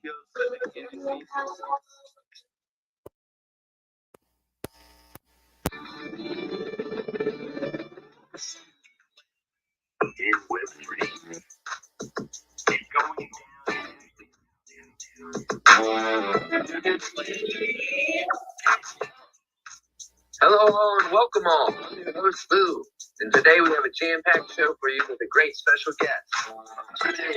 Hello and welcome all. I'm your host Lou, and today we have a jam-packed show for you with a great special guest. Today,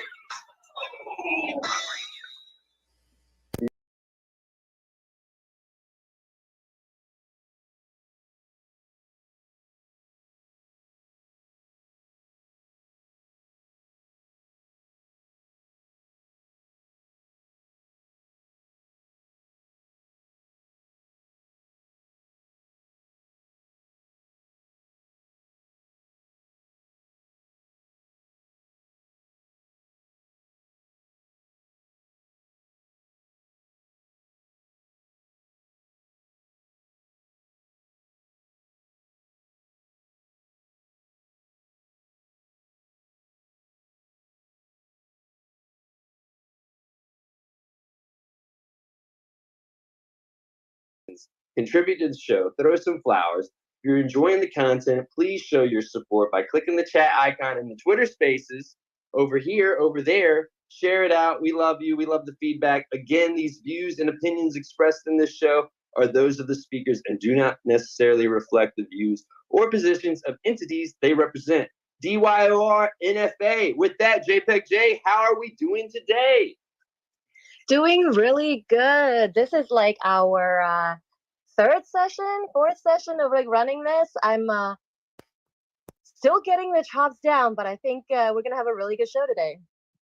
contribute to the show, throw some flowers. If you're enjoying the content, please show your support by clicking the chat icon in the Twitter spaces over here, over there. Share it out. We love you. We love the feedback. Again, these views and opinions expressed in this show are those of the speakers and do not necessarily reflect the views or positions of entities they represent. DYOR NFA. With that, JPEG J, how are we doing today? Doing really good. This is like our fourth session of like running this. I'm still getting the chops down, but I think we're gonna have a really good show today.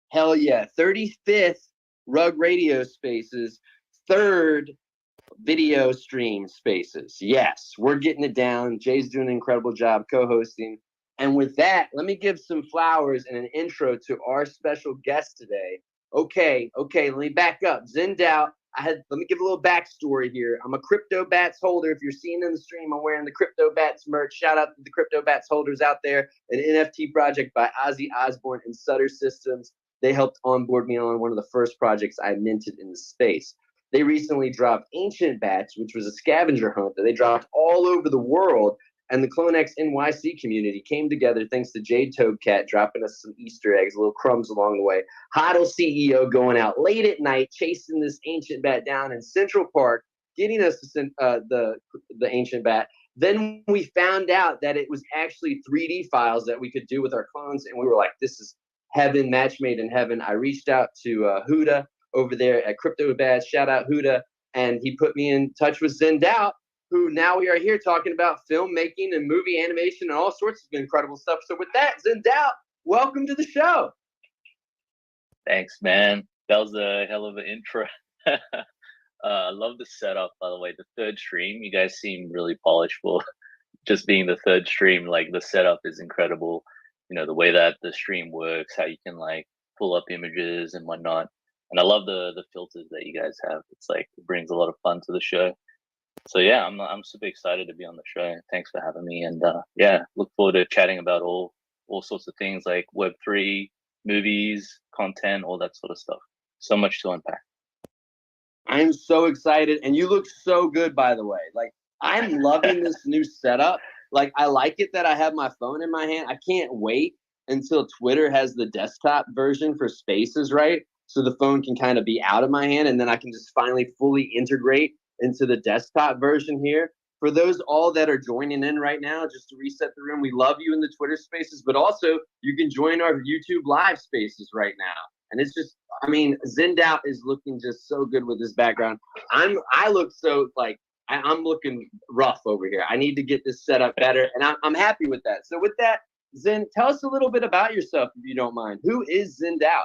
Hell yeah. 35th Rug Radio Spaces, third video stream spaces. Yes, we're getting it down. Jay's doing an incredible job co-hosting. And with that, let me give some flowers and an intro to our special guest today. Okay, let me back up. Zendao, let me give a little backstory here. I'm a Crypto Bats holder. If you're seeing in the stream, I'm wearing the Crypto Bats merch. Shout out to the Crypto Bats holders out there. An NFT project by Ozzy Osbourne and Sutter Systems. They helped onboard me on one of the first projects I minted in the space. They recently dropped Ancient Bats, which was a scavenger hunt that they dropped all over the world. And the CloneX NYC community came together thanks to Jade Toadcat dropping us some Easter eggs, little crumbs along the way. Hodl CEO going out late at night, chasing this Ancient Bat down in Central Park, getting us the Ancient Bat. Then we found out that it was actually 3D files that we could do with our clones. And we were like, this is heaven, match made in heaven. I reached out to Huda over there at Crypto Bats. Shout out Huda. And he put me in touch with Zendao, who now we are here talking about filmmaking and movie animation and all sorts of incredible stuff. So with that, Zendao, welcome to the show. Thanks, man. That was a hell of an intro. I love the setup, by the way. The third stream, you guys seem really polished for just being the third stream. Like, the setup is incredible. You know, the way that the stream works, how you can like pull up images and whatnot. And I love the filters that you guys have. It's like, it brings a lot of fun to the show. So yeah, I'm super excited to be on the show. Thanks for having me, and yeah, look forward to chatting about all sorts of things like Web3, movies, content, all that sort of stuff. So much to unpack. I'm so excited, and you look so good, by the way. Like, I'm loving this new setup. Like, I like it that I have my phone in my hand. I can't wait until Twitter has the desktop version for Spaces, right? So the phone can kind of be out of my hand, and then I can just finally fully integrate into the desktop version here. For those all that are joining in right now, just to reset the room, we love you in the Twitter spaces, but also you can join our YouTube live spaces right now. And it's just, I mean, Zendao is looking just so good with his background. I look so like, I'm looking rough over here. I need to get this set up better, and I'm happy with that. So with that, Zen, tell us a little bit about yourself, if you don't mind. Who is Zendao?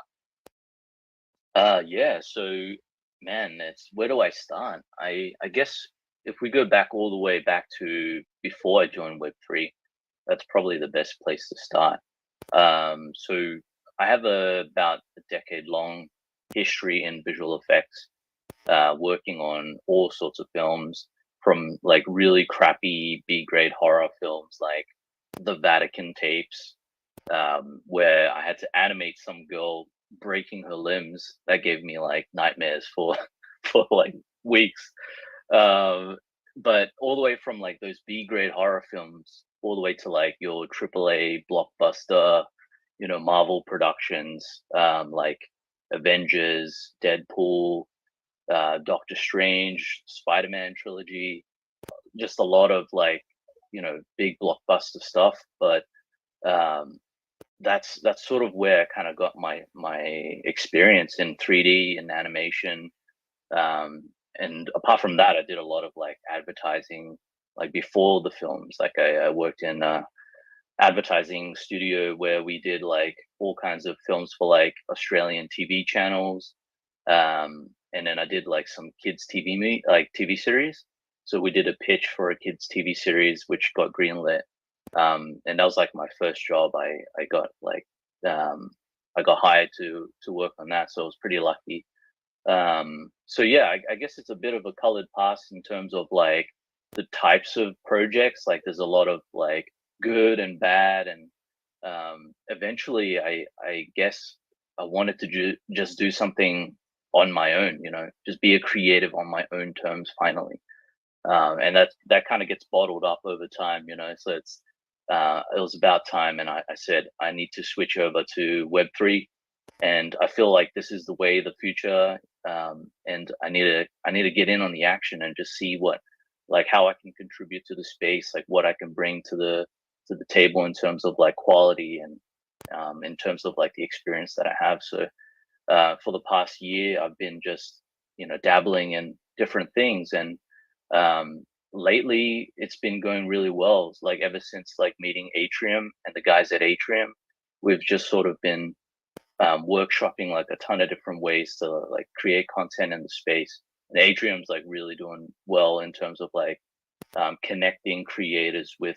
Yeah, so man, where do I start? I guess if we go back all the way back to before I joined Web3, that's probably the best place to start. So I have about a decade-long history in visual effects, working on all sorts of films, from like really crappy B-grade horror films like the Vatican tapes, where I had to animate some girl breaking her limbs. That gave me like nightmares for for like weeks. Um, but all the way from like those B grade horror films, all the way to like your AAA blockbuster, Marvel productions, like Avengers, Deadpool, Doctor Strange, Spider-Man trilogy, just a lot of like, big blockbuster stuff. But um, that's sort of where I kind of got my experience in 3D and animation. And apart from that, I did a lot of like advertising, like before the films. Like I worked in advertising studio where we did like all kinds of films for like Australian TV channels. And then I did like some kids like TV series. So we did a pitch for a kids TV series which got greenlit. And that was like my first job. I got like I got hired to work on that, so I was pretty lucky. So yeah, I guess it's a bit of a colored past in terms of like the types of projects. Like there's a lot of like good and bad, and eventually I guess I wanted to just do something on my own, just be a creative on my own terms finally. And that kind of gets bottled up over time, so it was about time, and I said I need to switch over to Web3, and I feel like this is the way the future. And I need to get in on the action and just see like how I can contribute to the space, like what I can bring to the table in terms of like quality, and in terms of like the experience that I have. So for the past year, I've been just dabbling in different things, and lately it's been going really well. Like ever since like meeting Atrium and the guys at Atrium, we've just sort of been workshopping like a ton of different ways to like create content in the space. And Atrium's like really doing well in terms of like connecting creators with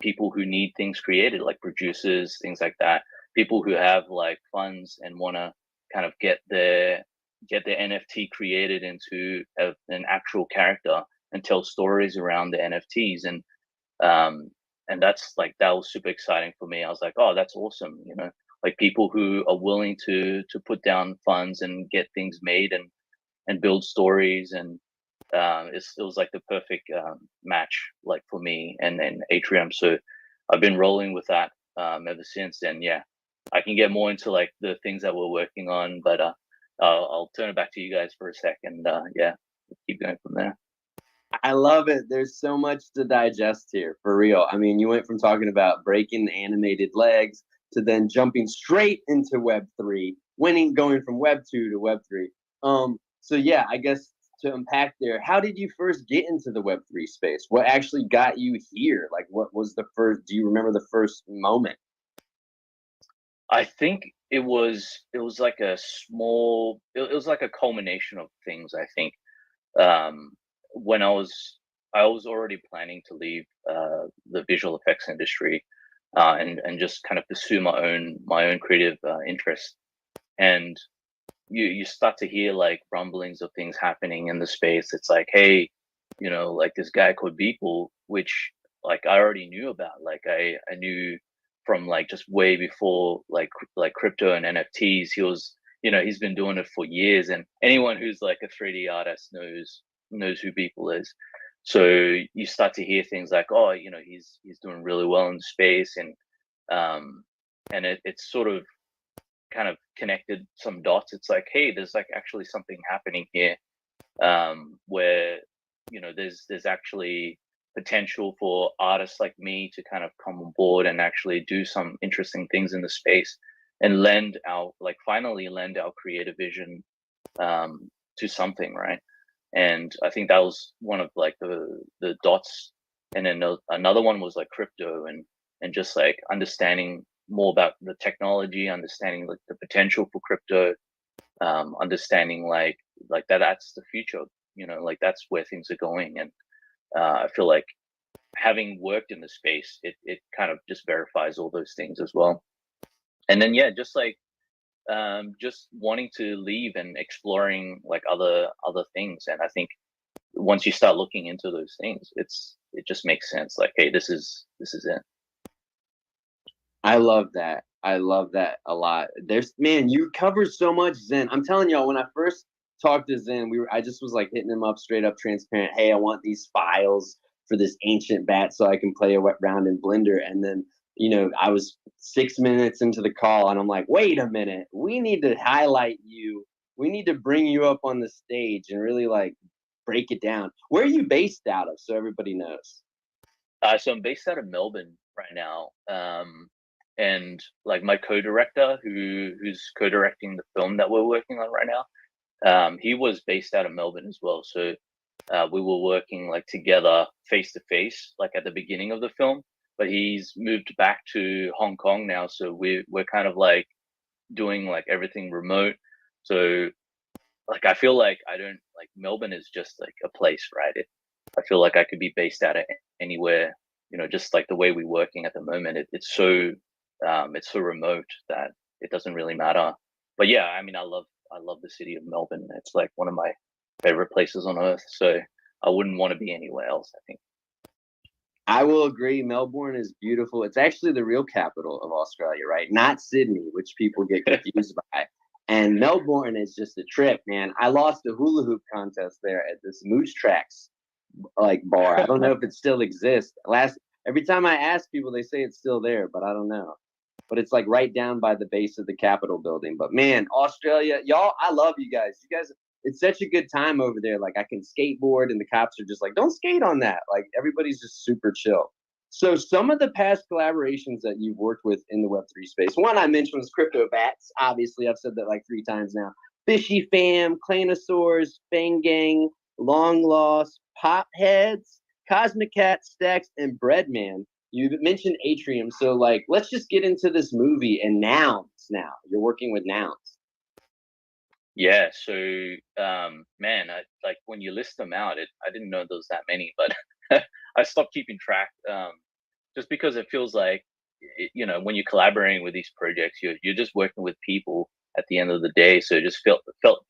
people who need things created, like producers, things like that. People who have like funds and want to kind of get their NFT created into an actual character and tell stories around the NFTs. And that's like, that was super exciting for me. I was like, oh, that's awesome. Like people who are willing to put down funds and get things made and build stories. And it was like the perfect match, like for me and Atrium. So I've been rolling with that ever since. And yeah, I can get more into like the things that we're working on, but I'll turn it back to you guys for a second. Yeah, keep going from there. I love it. There's so much to digest here, for real. I mean, you went from talking about breaking the animated legs to then jumping straight into Web3, going from Web2 to Web3. So yeah, I guess to unpack there, how did you first get into the Web3 space? What actually got you here? Like, what was the first? Do you remember the first moment? I think it was like a small. It was like a culmination of things. I think when I was already planning to leave the visual effects industry, and just kind of pursue my own creative interests. And you start to hear like rumblings of things happening in the space. It's like, hey, like this guy called Beeple, which like I already knew about. Like I knew from like just way before like crypto and NFTs. He's been doing it for years, and anyone who's like a 3D artist knows who Beeple is. So you start to hear things like, oh, he's doing really well in space, um, and it's sort of kind of connected some dots. It's like, hey, there's like actually something happening here, where there's actually potential for artists like me to kind of come on board and actually do some interesting things in the space and finally lend our creative vision to something, right? And I think that was one of like the dots. And then another one was like crypto, and just like understanding more about the technology, understanding like the potential for crypto, understanding like that's the future, like that's where things are going. And I feel like having worked in the space, it kind of just verifies all those things as well. And then yeah, just like just wanting to leave and exploring like other things. And I think once you start looking into those things, it just makes sense. Like, hey, this is it. I love that. I love that a lot. Man, you cover so much Zen. I'm telling y'all, when I first talked to Zen, I just was like hitting him up straight up transparent. Hey, I want these files for this ancient bat so I can play around in Blender. And then, I was 6 minutes into the call and I'm like, wait a minute, we need to highlight you. We need to bring you up on the stage and really like break it down. Where are you based out of so everybody knows? So I'm based out of Melbourne right now. And like my co-director who's co-directing the film that we're working on right now, he was based out of Melbourne as well. So we were working like together face to face, like at the beginning of the film, but he's moved back to Hong Kong now. So we're kind of like doing like everything remote. So like, I feel like I don't like Melbourne is just like a place, right? I feel like I could be based out of anywhere, just like the way we're working at the moment. It's so remote that it doesn't really matter. But yeah, I mean, I love the city of Melbourne. It's like one of my favorite places on earth. So I wouldn't want to be anywhere else, I think. I will agree. Melbourne is beautiful. It's actually the real capital of Australia, right? Not Sydney, which people get confused by. And Melbourne is just a trip, man. I lost a hula hoop contest there at this Moose Tracks like bar. I don't know if it still exists. Every time I ask people, they say it's still there, but I don't know. But it's like right down by the base of the Capitol building. But man, Australia, y'all, I love you guys. You guys, it's such a good time over there. Like I can skateboard and the cops are just like, don't skate on that. Like everybody's just super chill. So some of the past collaborations that you've worked with in the Web3 space, one I mentioned was Crypto Bats. Obviously, I've said that like 3 times now. Fishy Fam, Clanosaurs, Fang Gang, Long Lost, Pop Heads, Cosmic Cat, Stacks, and Breadman. You mentioned Atrium, so like let's just get into this movie and nouns now. You're working with nouns. Yeah, so man, I like when you list them out, I didn't know there was that many, but I stopped keeping track just because it feels like when you're collaborating with these projects, you're just working with people at the end of the day. So it just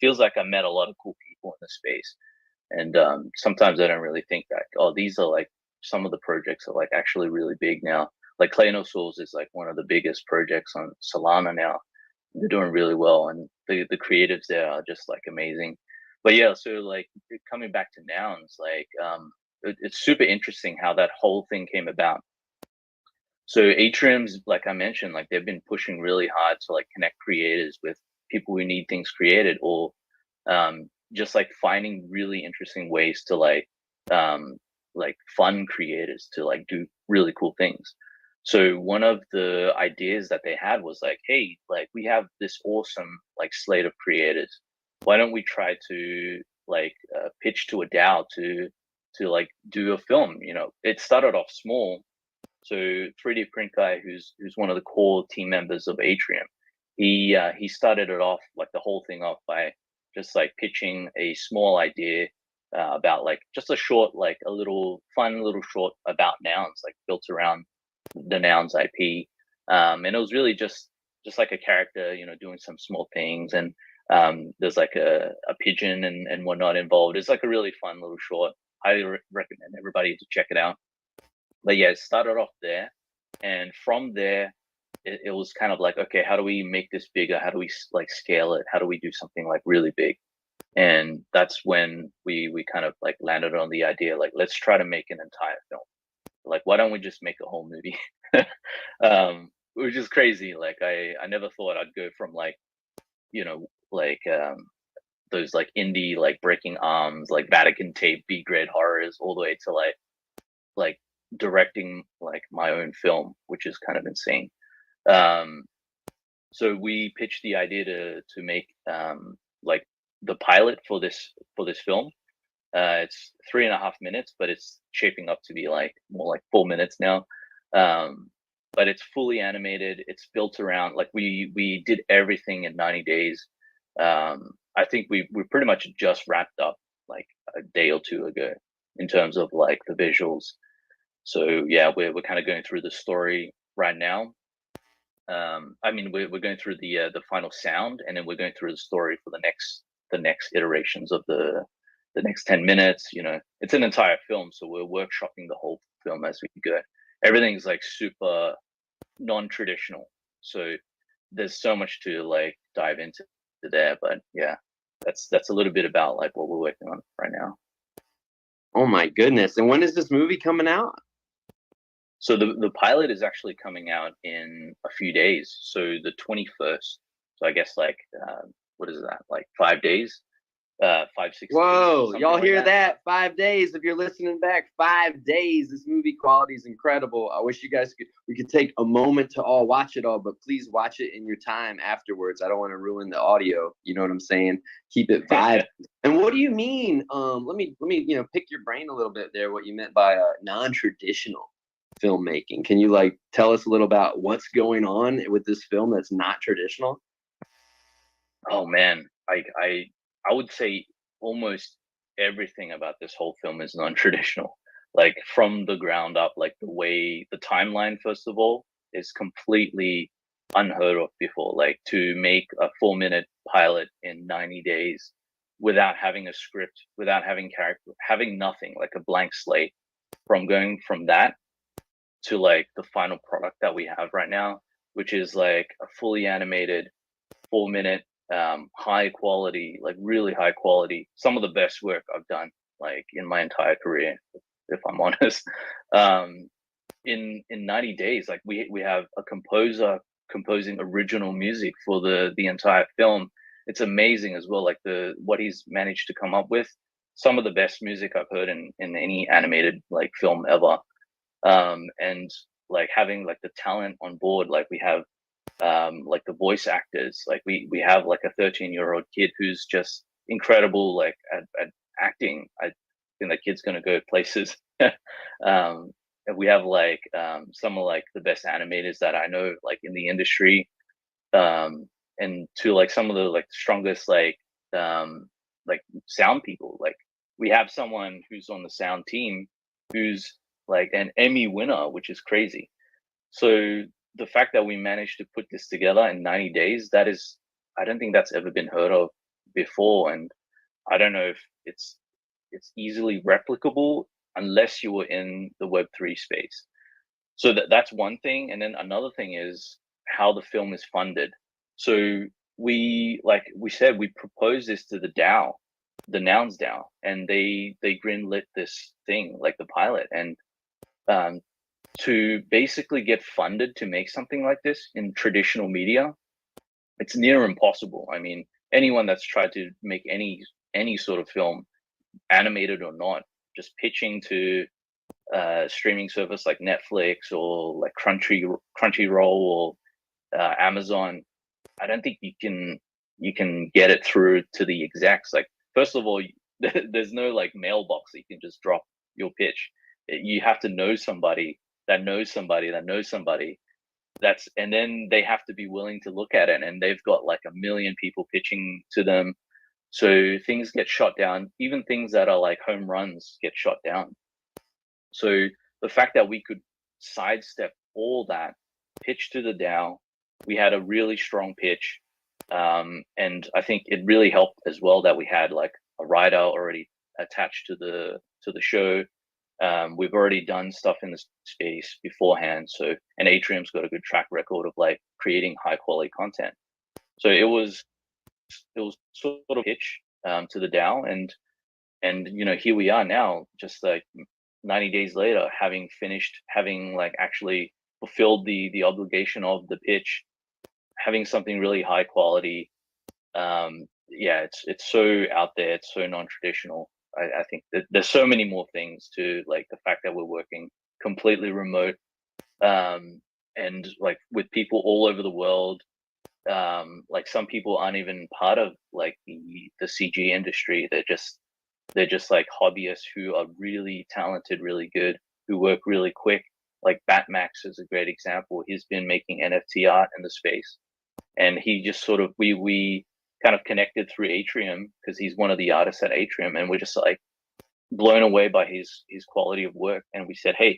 feels like I met a lot of cool people in the space. And sometimes I don't really think that, oh, these are like some of the projects are like actually really big now. Like Clanosaurs is like one of the biggest projects on Solana now. They're doing really well, and the creatives there are just like amazing. But yeah, so like coming back to nouns, like it's super interesting how that whole thing came about. So Atrium's, like I mentioned, like they've been pushing really hard to like connect creators with people who need things created, or just like finding really interesting ways to like fund creators to like do really cool things. So one of the ideas that they had was like, hey, like we have this awesome like slate of creators. Why don't we try to like pitch to a DAO to like do a film? It started off small. So 3D Print Guy, who's one of the core team members of Atrium, he started it off, like the whole thing off, by just like pitching a small idea about like just a short, like a little fun little short about nouns, like built around the nouns IP. And it was really just like a character, doing some small things, and there's like a pigeon and whatnot involved. It's like a really fun little short. Highly recommend everybody to check it out. But yeah, it started off there, and from there it was kind of like, okay, how do we make this bigger? How do we like scale it? How do we do something like really big? And that's when we kind of like landed on the idea, like, let's try to make an entire film. Like, why don't we just make a whole movie? Which is crazy. Like I never thought I'd go from like, like those like indie like Breaking Arms, like Vatican tape B grade horrors, all the way to like directing like my own film, which is kind of insane. So we pitched the idea to make like the pilot for this film. It's 3.5 minutes, but it's shaping up to be like more like 4 minutes now. But it's fully animated. It's built around, like we did everything in 90 days. I think we pretty much just wrapped up like a day or two ago in terms of like the visuals. So yeah, we're kind of going through the story right now. I mean, we're going through the final sound, and then we're going through the story for the next iterations of the next 10 minutes. It's an entire film, so we're workshopping the whole film as we go. Everything's like super non-traditional. So there's so much to like dive into there, but yeah, that's a little bit about like what we're working on right now. Oh my goodness! And when is this movie coming out? So the pilot is actually coming out in a few days. So the 21st. So I guess like what is that? Like 5 days? 5, 6 days. Whoa, something y'all like hear that? 5 days. If you're listening back, 5 days. This movie quality is incredible. I wish you guys we could take a moment to all watch it all, but please watch it in your time afterwards. I don't want to ruin the audio. You know what I'm saying? Keep it vibe. And what do you mean? Let me pick your brain a little bit there. What you meant by non-traditional filmmaking? Can you like tell us a little about what's going on with this film that's not traditional? Oh man, I would say almost everything about this whole film is non-traditional. Like from the ground up, like the way the timeline, first of all, is completely unheard of before. Like to make a 4-minute pilot in 90 days without having a script, without having character, having nothing, like a blank slate, from going from that to like the final product that we have right now, which is like a fully animated 4-minute high quality, like really high quality, some of the best work I've done like in my entire career, if I'm honest. In 90 days, like we have a composer composing original music for the entire film. It's amazing as well, like the what he's managed to come up with. Some of the best music I've heard in any animated like film ever. And like having like the talent on board, like we have like the voice actors, like we have like a 13-year-old kid who's just incredible like at acting. I think that kid's gonna go places. And we have like some of like the best animators that I know like in the industry, and to like some of the like strongest like sound people. Like we have someone who's on the sound team who's like an Emmy winner, which is crazy. So the fact that we managed to put this together in 90 days, that is, I don't think that's ever been heard of before. And I don't know if it's easily replicable unless you were in the Web3 space. So that's one thing. And then another thing is how the film is funded. So we, like we said, we proposed this to the DAO, the Nouns DAO, and they greenlit this thing, like the pilot. And um, to basically get funded to make something like this in traditional media, it's near impossible. I mean, anyone that's tried to make any sort of film, animated or not, just pitching to streaming service like Netflix or like Crunchyroll or Amazon, I don't think you can get it through to the execs. Like, first of all, there's no like mailbox that you can just drop your pitch. You have to know somebody that knows somebody that knows somebody. And then they have to be willing to look at it, and they've got like a million people pitching to them. So things get shot down. Even things that are like home runs get shot down. So the fact that we could sidestep all that, pitch to the DAO, we had a really strong pitch. And I think it really helped as well that we had like a writer already attached to the show. We've already done stuff in the space beforehand. So, and Atrium's got a good track record of like creating high quality content. So it was sort of pitch to the DAO, and here we are now, just like 90 days later, having finished, having like actually fulfilled the obligation of the pitch, having something really high quality. Yeah, it's so out there, it's so non-traditional. I think that there's so many more things to like the fact that we're working completely remote, and like with people all over the world. Like some people aren't even part of like the CG industry. They're just like hobbyists who are really talented, really good, who work really quick. Like Batmax is a great example. He's been making NFT art in the space, and he just sort of we kind of connected through Atrium because he's one of the artists at Atrium, and we're just like blown away by his quality of work. And we said, hey,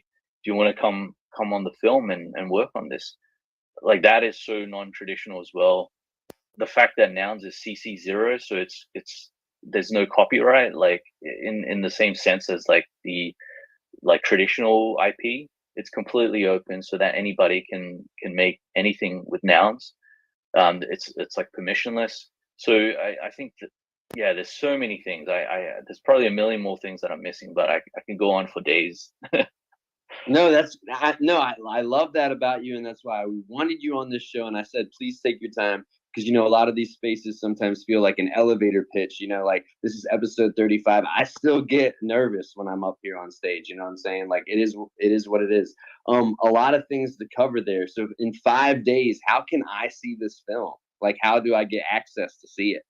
do you want to come on the film and work on this? Like that is so non-traditional as well. The fact that Nouns is CC0, so it's there's no copyright, like in the same sense as like the like traditional IP. it's completely open so that anybody can make anything with nouns. It's like permissionless. So I think that, yeah, there's so many things. There's probably a million more things that I'm missing, but I can go on for days. No, I love that about you, and that's why we wanted you on this show. And I said, please take your time, because a lot of these spaces sometimes feel like an elevator pitch. Like this is episode 35. I still get nervous when I'm up here on stage. You know what I'm saying? Like it is what it is. A lot of things to cover there. So in 5 days, how can I see this film? Like, how do I get access to see it?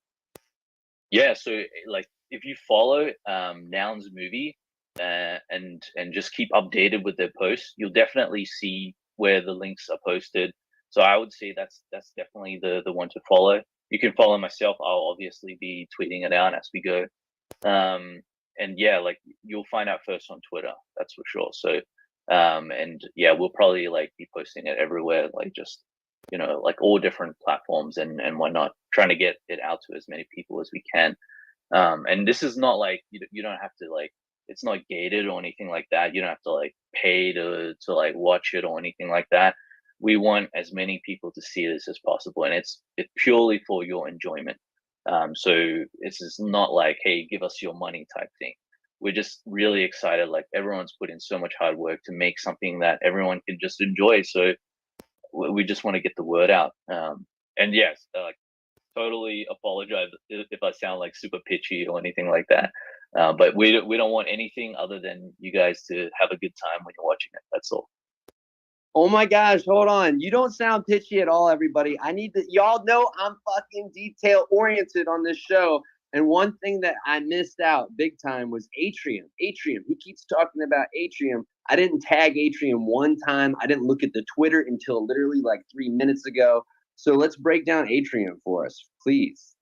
Yeah, so like if you follow Noun's movie and just keep updated with their posts, you'll definitely see where the links are posted. So I would say that's definitely the one to follow. You can follow myself. I'll obviously be tweeting it out as we go. And yeah, like you'll find out first on Twitter, that's for sure. So and yeah, we'll probably like be posting it everywhere, like just like all different platforms and whatnot, trying to get it out to as many people as we can. And this is not like you don't have to like, it's not gated or anything like that. You don't have to like pay to like watch it or anything like that. We want as many people to see this as possible, and it's purely for your enjoyment. So this is not like, hey, give us your money type thing. We're just really excited. Like everyone's put in so much hard work to make something that everyone can just enjoy. So we just want to get the word out. And yes, totally apologize if I sound like super pitchy or anything like that. But we don't want anything other than you guys to have a good time when you're watching it. That's all. Oh my gosh, hold on. You don't sound pitchy at all, everybody. I need to, y'all know I'm fucking detail oriented on this show. And one thing that I missed out big time was Atrium. Atrium. He keeps talking about Atrium. I didn't tag Atrium one time. I didn't look at the Twitter until literally like 3 minutes ago. So let's break down Atrium for us, please.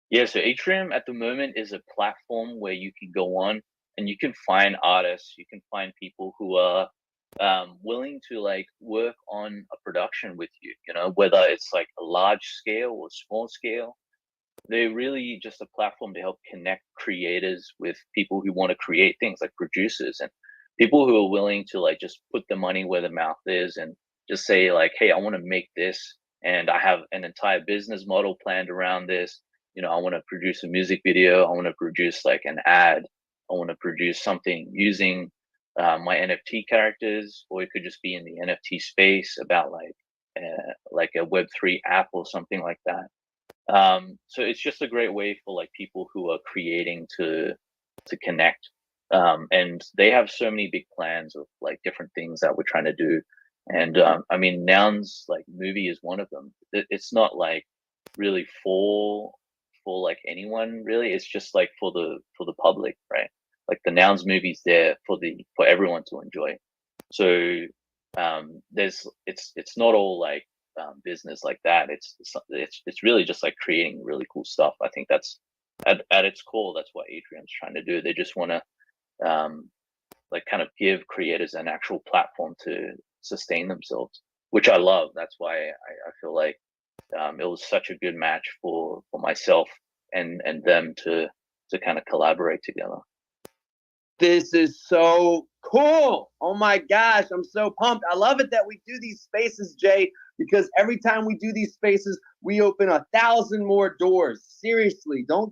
Yeah, so Atrium at the moment is a platform where you can go on and you can find artists, you can find people who are willing to like work on a production with you, whether it's like a large scale or small scale. They're really just a platform to help connect creators with people who want to create things, like producers and people who are willing to like just put the money where the mouth is and just say like, hey, I want to make this and I have an entire business model planned around this. I want to produce a music video. I want to produce like an ad. I want to produce something using my NFT characters, or it could just be in the NFT space about like a Web3 app or something like that. So it's just a great way for like people who are creating to connect. And they have so many big plans of like different things that we're trying to do. And I mean, Noun's like movie is one of them. It's not like really for like anyone really. It's just like for the public, right? Like the Nouns movie's there for everyone to enjoy. So it's not all like business like that. It's really just like creating really cool stuff. I think that's at its core, that's what Atrium's trying to do. They just want to like kind of give creators an actual platform to sustain themselves, which I love. That's why I feel like it was such a good match for myself and them to kind of collaborate together. This is so cool. Oh my gosh, I'm so pumped. I love it that we do these spaces, Jay, because every time we do these spaces, we open 1,000 more doors. Seriously, don't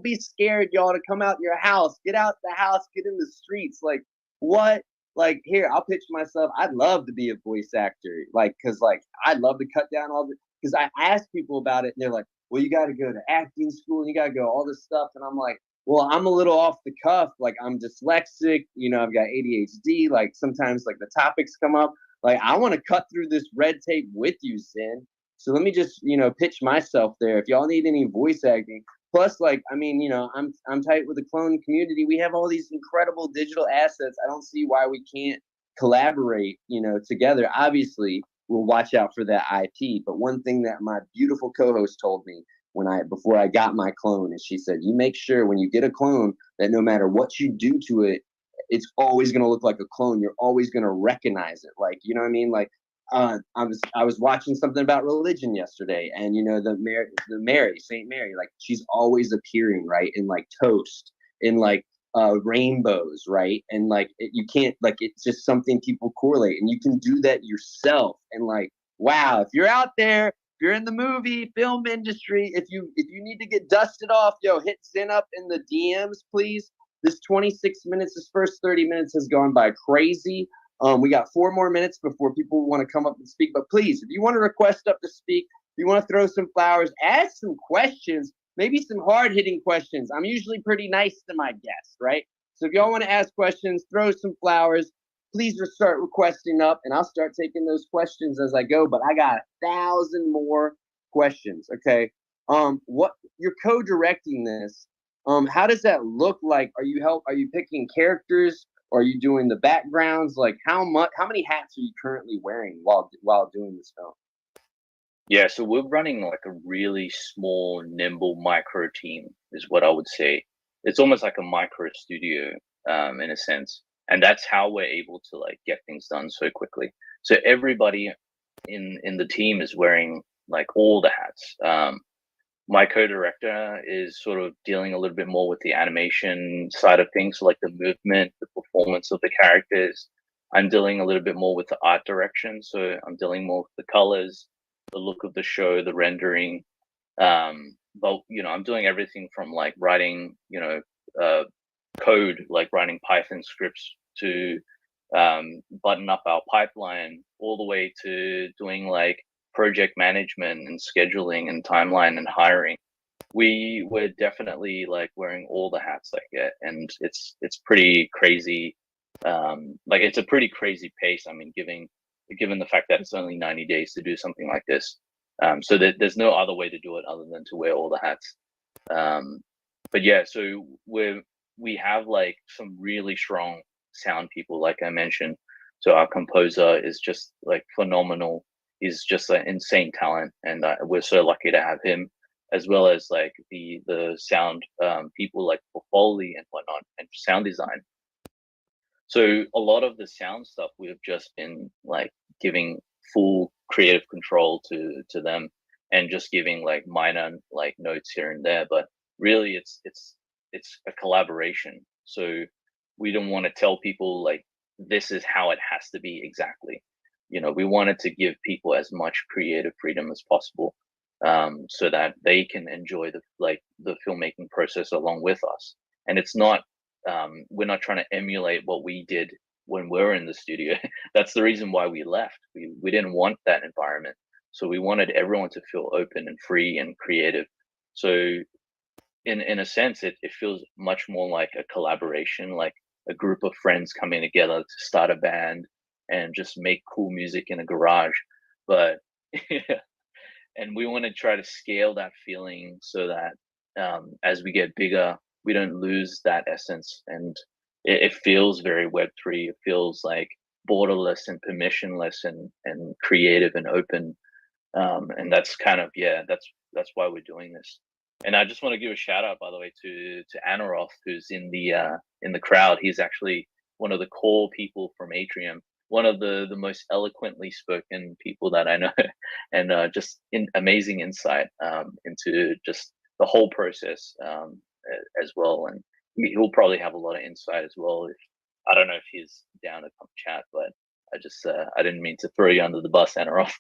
be scared, y'all, to come out your house. Get out the house, get in the streets. Like, what? Like, here, I'll pitch myself. I'd love to be a voice actor. Like, because, like, I'd love to cut down all the, because I ask people about it, and they're like, well, you got to go to acting school, and you got to go all this stuff. And I'm like, well, I'm a little off the cuff. Like, I'm dyslexic, I've got ADHD. Like, sometimes like the topics come up. Like, I want to cut through this red tape with you, Sin. So let me just, pitch myself there. If y'all need any voice acting, plus, like, I mean, I'm tight with the clone community. We have all these incredible digital assets. I don't see why we can't collaborate, together. Obviously, we'll watch out for that IP. But one thing that my beautiful co-host told me before I got my clone, and she said, you make sure when you get a clone that no matter what you do to it, it's always going to look like a clone. You're always going to recognize it. Like, you know what I mean? Like, I was watching something about religion yesterday, and the Mary, Saint Mary, like she's always appearing, right, in like Toast, in like rainbows, right? And like you can't, like, it's just something people correlate, and you can do that yourself. And like, wow, if you're out there, if you're in the movie film industry, if you need to get dusted off, yo, hit Zen up in the DMs, please. This 26 minutes, this first 30 minutes has gone by crazy. We got 4 more minutes before people want to come up and speak. But please, if you want to request up to speak, if you want to throw some flowers, ask some questions, maybe some hard-hitting questions. I'm usually pretty nice to my guests, right? So if y'all want to ask questions, throw some flowers. Please just start requesting up, and I'll start taking those questions as I go. But I got 1,000 more questions, okay? What you're co-directing this? How does that look like? Are you picking characters? Or are you doing the backgrounds? Like, how many hats are you currently wearing while doing this film? Yeah, so we're running like a really small, nimble micro team, is what I would say. It's almost like a micro studio, in a sense, and that's how we're able to like get things done so quickly. So everybody in the team is wearing like all the hats. My co-director is sort of dealing a little bit more with the animation side of things, so like the movement, the performance of the characters. I'm dealing a little bit more with the art direction, so I'm dealing more with the colors, the look of the show, the rendering. But I'm doing everything from like writing, code, like writing Python scripts to button up our pipeline, all the way to doing like project management and scheduling and timeline and hiring. We're definitely like wearing all the hats I get, and it's pretty crazy. Like it's a pretty crazy pace. I mean, given the fact that it's only 90 days to do something like this, so there's no other way to do it other than to wear all the hats. But yeah, so we have like some really strong sound people, like I mentioned. So our composer is just like phenomenal. He's just an insane talent, and we're so lucky to have him, as well as like the sound people like for Foley and whatnot, and sound design. So a lot of the sound stuff we've just been like giving full creative control to them, and just giving like minor like notes here and there. But really, it's a collaboration. So we don't want to tell people like this is how it has to be exactly. We wanted to give people as much creative freedom as possible, so that they can enjoy the filmmaking process along with us. And it's not, we're not trying to emulate what we did when we were in the studio. That's the reason why we left. We didn't want that environment. So we wanted everyone to feel open and free and creative. So in a sense, it feels much more like a collaboration, like a group of friends coming together to start a band and just make cool music in a garage. But and we want to try to scale that feeling so that as we get bigger, we don't lose that essence. And it feels very Web3. It feels like borderless and permissionless and creative and open. And that's kind of, yeah, that's why we're doing this. And I just want to give a shout out, by the way, to Anaroth, who's in the crowd. He's actually one of the core people from Atrium, one of the most eloquently spoken people that I know, and just amazing insight into just the whole process as well. And he'll probably have a lot of insight as well. I don't know if he's down to come chat, but I didn't mean to throw you under the bus, Anaroth.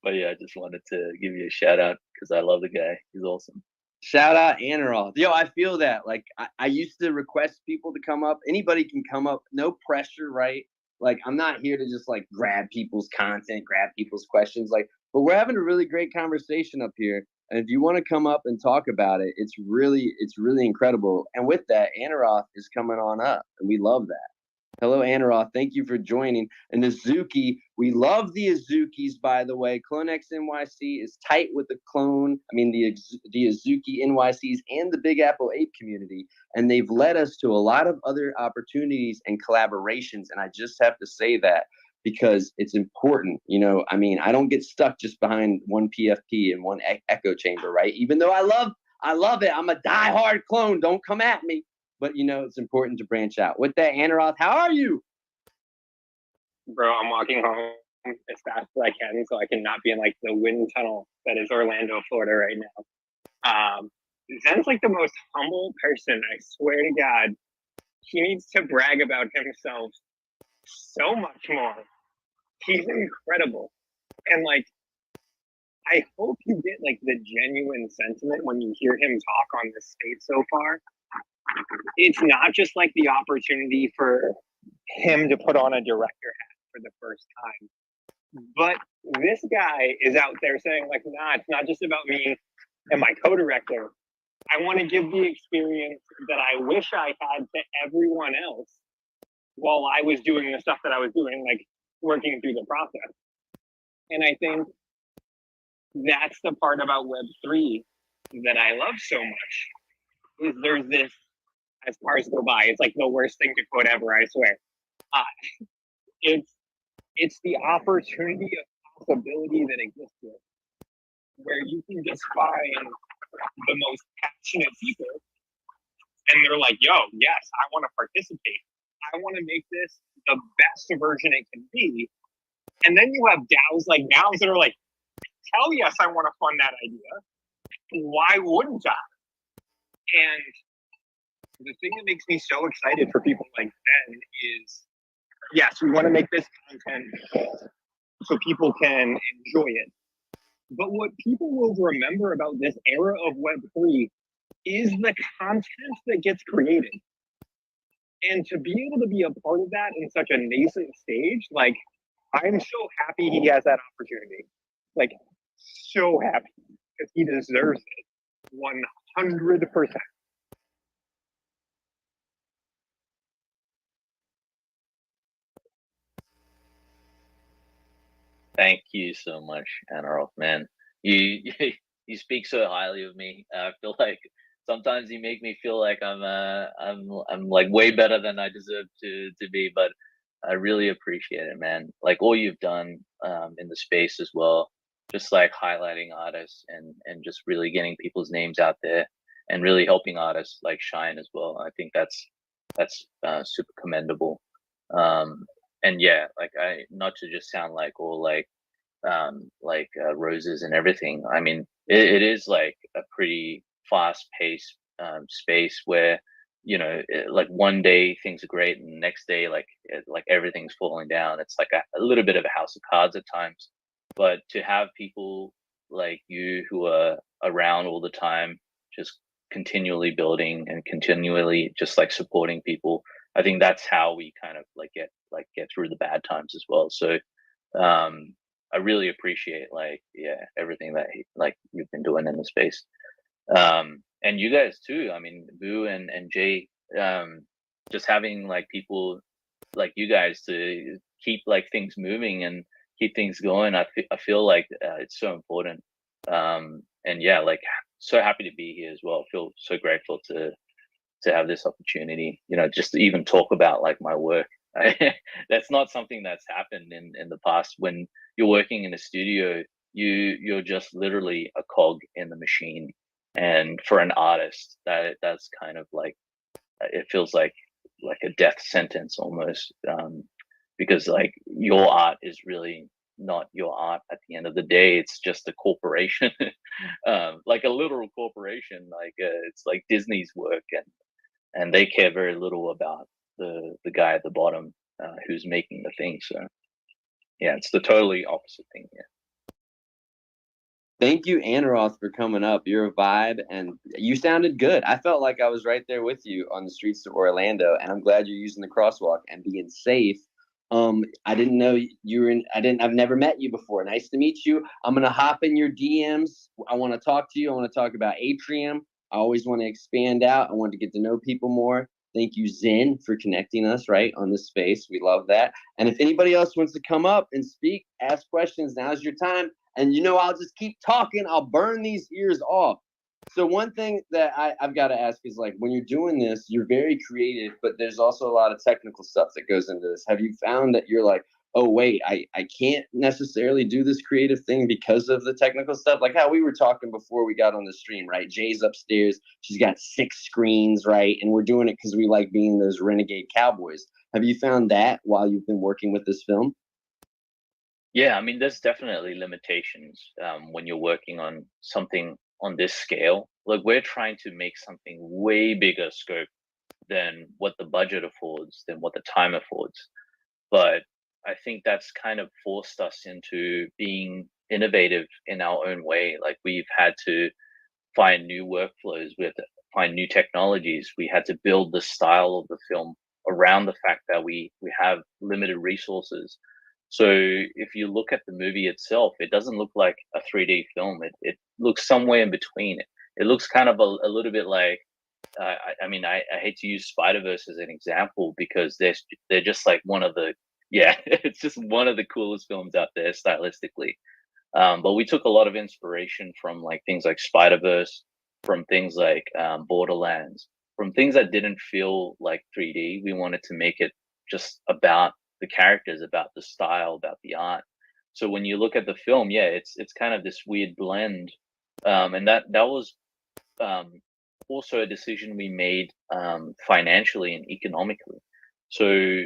But yeah, I just wanted to give you a shout out because I love the guy. He's awesome. Shout out Anaroth. Yo, I feel that. Like I used to request people to come up. Anybody can come up. No pressure, right? Like I'm not here to just like grab people's content, grab people's questions. Like, but we're having a really great conversation up here. And if you want to come up and talk about it, it's really incredible. And with that, Anaroth is coming on up, and we love that. Hello, Anaroth. Thank you for joining. And Azuki, we love the Azukis, by the way. CloneX NYC is tight with the the Azuki NYCs and the Big Apple Ape community. And they've led us to a lot of other opportunities and collaborations. And I just have to say that because it's important. I don't get stuck just behind one PFP and one echo chamber, right? Even though I love it. I'm a diehard clone. Don't come at me. But it's important to branch out. With that, Anaroth, how are you? Bro, I'm walking home as fast as I can so I can not be in like the wind tunnel that is Orlando, Florida right now. Zen's like the most humble person. I swear to God, he needs to brag about himself so much more. He's incredible, and like I hope you get like the genuine sentiment when you hear him talk on this stage so far. It's not just like the opportunity for him to put on a director hat for the first time, but this guy is out there saying like, nah, it's not just about me and my co-director. I want to give the experience that I wish I had to everyone else while I was doing the stuff that I was doing, like working through the process. And I think that's the part about Web3 that I love so much, is there's this, as cars go by, it's like the worst thing to quote ever, I swear. It's the opportunity of possibility that exists here, where you can just find the most passionate people and they're like, yo, yes, I want to participate. I want to make this the best version it can be. And then you have DAOs like DAOs that are like, hell yes, I want to fund that idea. Why wouldn't I? And the thing that makes me so excited for people like Ben is, yes, we want to make this content so people can enjoy it. But what people will remember about this era of Web3 is the content that gets created. And to be able to be a part of that in such a nascent stage, like, I'm so happy he has that opportunity. Like, so happy, because he deserves it 100%. Thank you so much, Anarov, man. You you speak so highly of me. I feel like sometimes you make me feel like I'm like way better than I deserve to be, but I really appreciate it, man. Like all you've done in the space as well, just like highlighting artists and just really getting people's names out there and really helping artists like shine as well. I think that's super commendable. And yeah, like not to just sound like all like roses and everything. I mean, it is like a pretty fast paced space where like one day things are great and the next day like everything's falling down. It's like a little bit of a house of cards at times, but to have people like you who are around all the time, just continually building and continually just like supporting people, I think that's how we kind of get through the bad times as well. So I really appreciate everything that like you've been doing in the space. And you guys too. I mean, Boo and Jay, just having like people like you guys to keep like things moving and keep things going. I feel like it's so important. And yeah, like so happy to be here as well. I feel so grateful to have this opportunity, just to even talk about like my work. That's not something that's happened in the past. When you're working in a studio, you're just literally a cog in the machine. And for an artist, that's kind of like, it feels like a death sentence almost, because like your art is really not your art at the end of the day. It's just a corporation, like a literal corporation. Like it's like Disney's work, and they care very little about the guy at the bottom who's making the thing. So yeah, it's the totally opposite thing here. Thank you, Anaroth, for coming up. You're a vibe, and you sounded good. I felt like I was right there with you on the streets of Orlando, and I'm glad you're using the crosswalk and being safe. I didn't know you were in. I've never met you before. Nice to meet you. I'm gonna hop in your DMs. I want to talk to you. I want to talk about Atrium. I always want to expand out. I want to get to know people more. Thank you, Zen, for connecting us right on this space. We love that. And if anybody else wants to come up and speak, ask questions, now's your time. And I'll just keep talking. I'll burn these ears off. So one thing that I've got to ask is, like, when you're doing this, you're very creative, but there's also a lot of technical stuff that goes into this. Have you found that you're like, oh, wait, I can't necessarily do this creative thing because of the technical stuff? Like how we were talking before we got on the stream, right? Jay's upstairs. She's got 6 screens, right? And we're doing it because we like being those renegade cowboys. Have you found that while you've been working with this film? Yeah, I mean, there's definitely limitations when you're working on something on this scale. Like we're trying to make something way bigger scope than what the budget affords, than what the time affords. But I think that's kind of forced us into being innovative in our own way. Like we've had to find new workflows, we had to find new technologies. We had to build the style of the film around the fact that we have limited resources. So if you look at the movie itself, it doesn't look like a 3D film. It looks somewhere in between. It looks kind of a little bit like I mean, I hate to use Spider-Verse as an example because they're just like one of the yeah, it's just one of the coolest films out there stylistically. But we took a lot of inspiration from like things like Spider-Verse, from things like Borderlands, from things that didn't feel like 3D. We wanted to make it just about the characters, about the style, about the art. So when you look at the film, yeah, it's kind of this weird blend, and that was also a decision we made financially and economically. So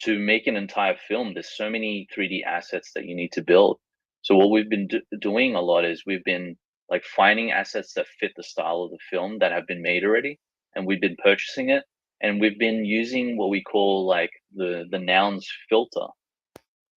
to make an entire film, there's so many 3D assets that you need to build. So what we've been doing a lot is we've been like finding assets that fit the style of the film that have been made already, and we've been purchasing it, and we've been using what we call like the nouns filter,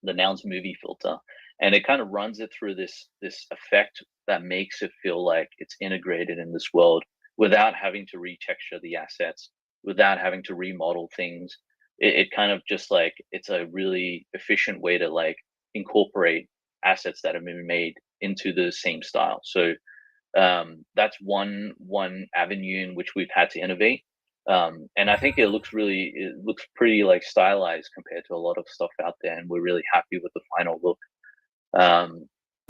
the nouns movie filter, and it kind of runs it through this effect that makes it feel like it's integrated in this world without having to retexture the assets, without having to remodel things. It kind of just like it's a really efficient way to like incorporate assets that have been made into the same style. So that's one avenue in which we've had to innovate. And I think it looks pretty like stylized compared to a lot of stuff out there, and we're really happy with the final look.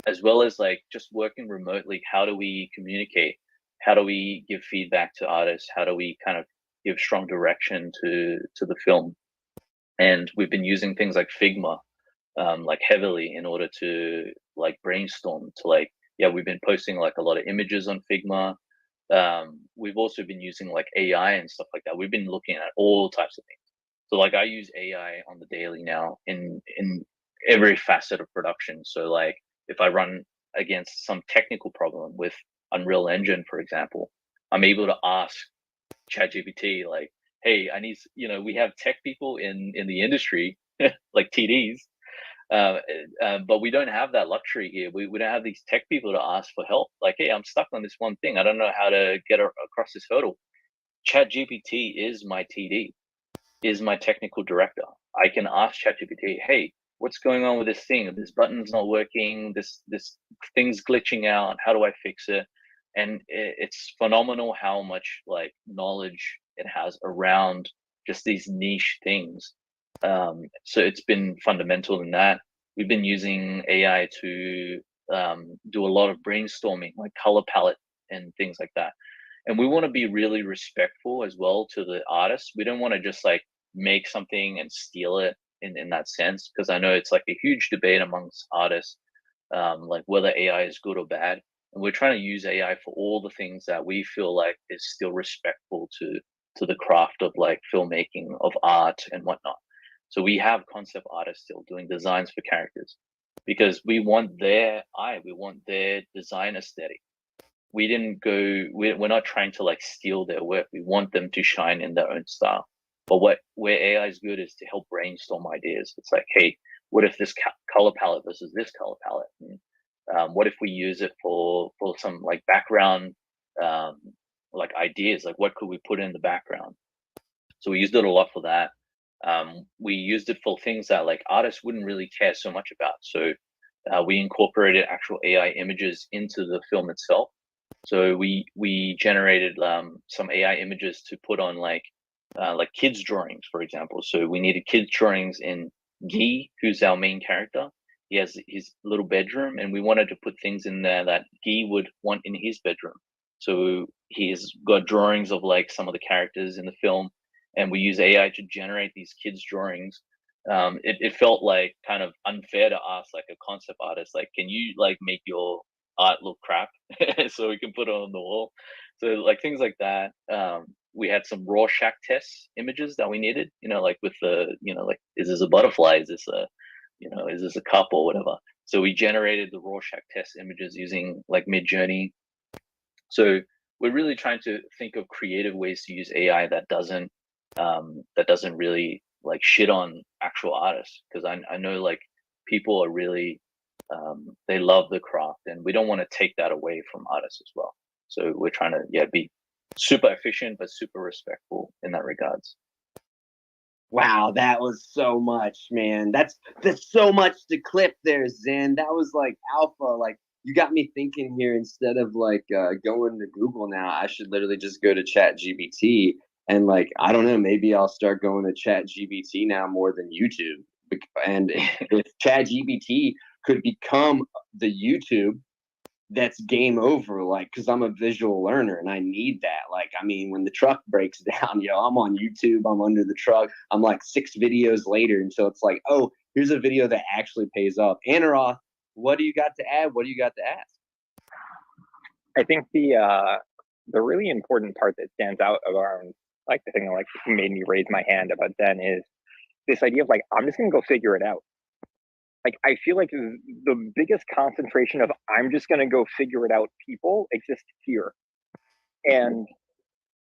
As well as like just working remotely, how do we communicate? How do we give feedback to artists? How do we kind of give strong direction to the film? And we've been using things like Figma like heavily in order to like brainstorm to like, yeah, we've been posting like a lot of images on Figma. We've also been using like AI and stuff like that. We've been looking at all types of things. So like I use AI on the daily now in every facet of production. So like if I run against some technical problem with Unreal Engine, for example, I'm able to ask ChatGPT like, hey, I need, we have tech people in the industry like TDs, but we don't have that luxury here. We don't have these tech people to ask for help. Like, hey, I'm stuck on this one thing. I don't know how to get across this hurdle. ChatGPT is my TD, is my technical director. I can ask ChatGPT, hey, what's going on with this thing? This button's not working. This thing's glitching out. How do I fix it? And it's phenomenal how much like knowledge it has around just these niche things. So it's been fundamental in that. We've been using AI to do a lot of brainstorming, like color palette and things like that. And we want to be really respectful as well to the artists. We don't want to just like make something and steal it in that sense, because I know it's like a huge debate amongst artists, like whether AI is good or bad. And we're trying to use AI for all the things that we feel like is still respectful to the craft of like filmmaking, of art and whatnot. So we have concept artists still doing designs for characters because we want their eye, we want their design aesthetic. We're not trying to like steal their work. We want them to shine in their own style. But where AI is good is to help brainstorm ideas. It's like, hey, what if this color palette versus this color palette? And, what if we use it for some like background, like ideas, like what could we put in the background? So we used it a lot for that. We used it for things that like artists wouldn't really care so much about. So we incorporated actual AI images into the film itself. So we generated some AI images to put on like kids drawings, for example. So we needed kids drawings in Guy, who's our main character. He has his little bedroom, and we wanted to put things in there that Guy would want in his bedroom. So he's got drawings of like some of the characters in the film, and we use AI to generate these kids drawings. It felt like kind of unfair to ask like a concept artist, like, can you like make your art look crap so we can put it on the wall? So like things like that. We had some Rorschach test images that we needed, like with the, like, is this a butterfly? Is this is this a cup or whatever? So we generated the Rorschach test images using like Midjourney. So we're really trying to think of creative ways to use AI that doesn't really like shit on actual artists, because I know like people are really they love the craft, and we don't want to take that away from artists as well. So we're trying to be super efficient but super respectful in that regards. Wow, that was so much, man. That's so much to clip there, Zen. That was like alpha. Like, you got me thinking here. Instead of like going to Google now, I should literally just go to Chat GBT, and like, I don't know, maybe I'll start going to Chat GBT now more than YouTube. And if Chat GBT could become the YouTube, that's game over. Like, because I'm a visual learner and I need that. Like, I mean, when the truck breaks down, I'm on YouTube, I'm under the truck, I'm like 6 videos later, and so it's like, oh, here's a video that actually pays off. Anaroth, what do you got to add? What do you got to ask? I think the really important part that stands out around like the thing that like made me raise my hand about Zen is this idea of like, I'm just gonna go figure it out. Like, I feel like the biggest concentration of I'm just gonna go figure it out people exists here. And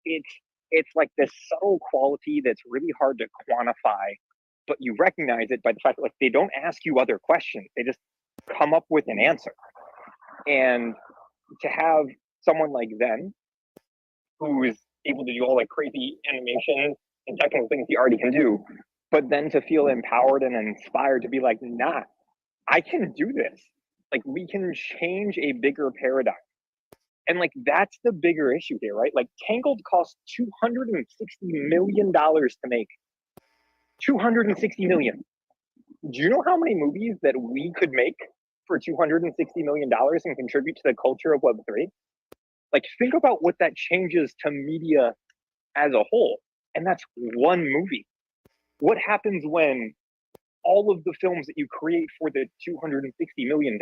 it's like this subtle quality that's really hard to quantify, but you recognize it by the fact that like they don't ask you other questions. They just come up with an answer. And to have someone like Zen, who is able to do all like crazy animation and technical things he already can do, but then to feel empowered and inspired to be like, nah, I can do this. Like, we can change a bigger paradigm. And like, that's the bigger issue here, right? Like, Tangled cost $260 million to make. 260 million. Do you know how many movies that we could make for $260 million and contribute to the culture of Web3? Like, think about what that changes to media as a whole. And that's one movie. What happens when all of the films that you create for the $260 million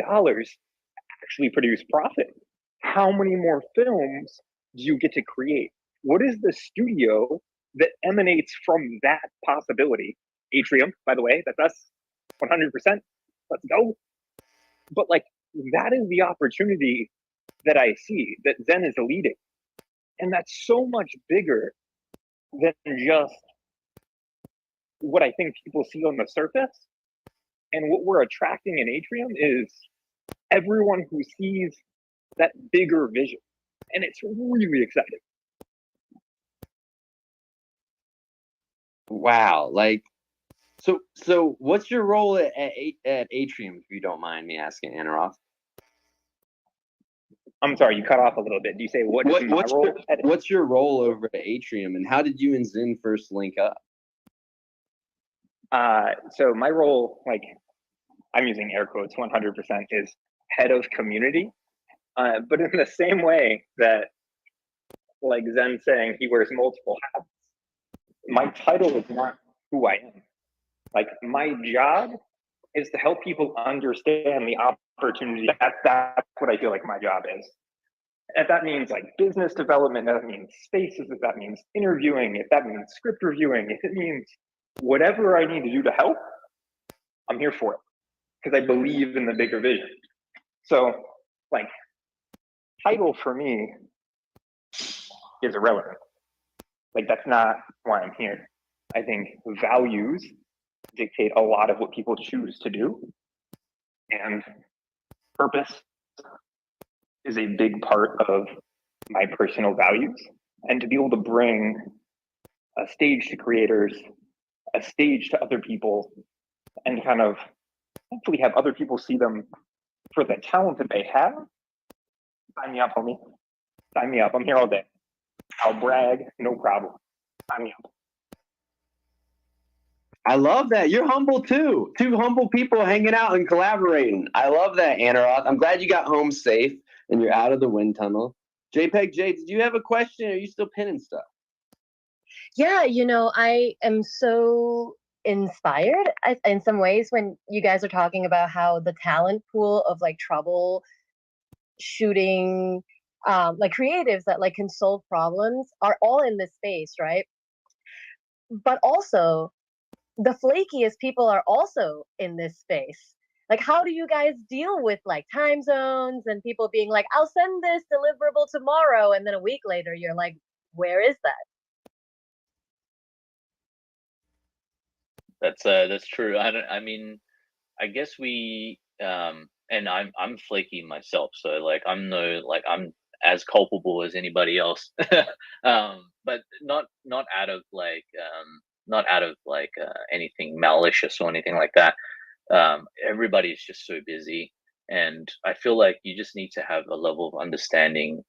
actually produce profit? How many more films do you get to create? What is the studio that emanates from that possibility? Atrium, by the way, that's us, 100%. Let's go. But like, that is the opportunity that I see that Zen is leading. And that's so much bigger than just what I think people see on the surface. And what we're attracting in Atrium is everyone who sees that bigger vision. And it's really exciting. Wow. Like, so what's your role at Atrium, if you don't mind me asking, Anaroth? I'm sorry, you cut off a little bit. Do you say what's your role over at Atrium, and how did you and Zen first link up? So my role, like, I'm using air quotes 100%, is head of community. But in the same way that, like Zen saying he wears multiple hats, my title is not who I am. Like, my job is to help people understand the opportunity. That's what I feel like my job is. If that means like business development, if that means spaces, if that means interviewing, if that means script reviewing, if it means whatever I need to do to help, I'm here for it because I believe in the bigger vision. So, like, title for me is irrelevant. Like, that's not why I'm here. I think values dictate a lot of what people choose to do, and purpose is a big part of my personal values. And to be able to bring a stage to creators, a stage to other people, and kind of hopefully have other people see them for the talent that they have, sign me up, homie. Sign me up. I'm here all day. I'll brag, no problem. Sign me up. I love that. You're humble too. 2 humble people hanging out and collaborating. I love that, Anaroth. I'm glad you got home safe and you're out of the wind tunnel. JPEG J, did you have a question? Or are you still pinning stuff? Yeah, I am so inspired in some ways when you guys are talking about how the talent pool of like trouble shooting, like creatives that like can solve problems are all in this space, right? But also, the flakiest people are also in this space. Like, how do you guys deal with like time zones and people being like, I'll send this deliverable tomorrow, and then a week later you're like, where is that? That's true. I mean, I guess we and I'm flaky myself, so like I'm as culpable as anybody else. But not out of anything malicious or anything like that. Everybody's just so busy, and I feel like you just need to have a level of understanding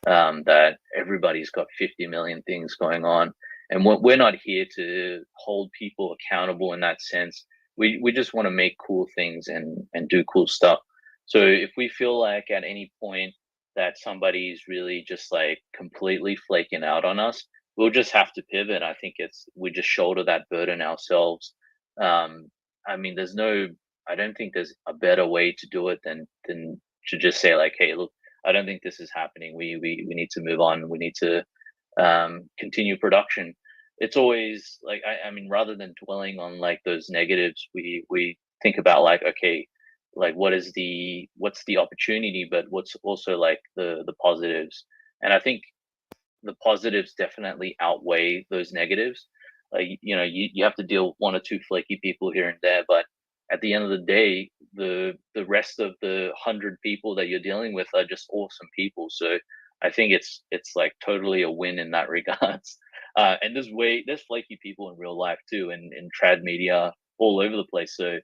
that everybody's got 50 million things going on, and we're not here to hold people accountable in that sense. We just want to make cool things and do cool stuff. So if we feel like at any point that somebody's really just like completely flaking out on us, we'll just have to pivot. I think we just shoulder that burden ourselves. I mean, I don't think there's a better way to do it than to just say like, hey, look, I don't think this is happening. We need to move on. We need to continue production. It's always like, I mean, rather than dwelling on like those negatives, we think about like, okay, like what's the opportunity, but what's also like the positives. And I think the positives definitely outweigh those negatives. Like, you have to deal with one or two flaky people here and there, but at the end of the day, the rest of the 100 people that you're dealing with are just awesome people. So I think it's like totally a win in that regards. And there's flaky people in real life too, in trad media all over the place. So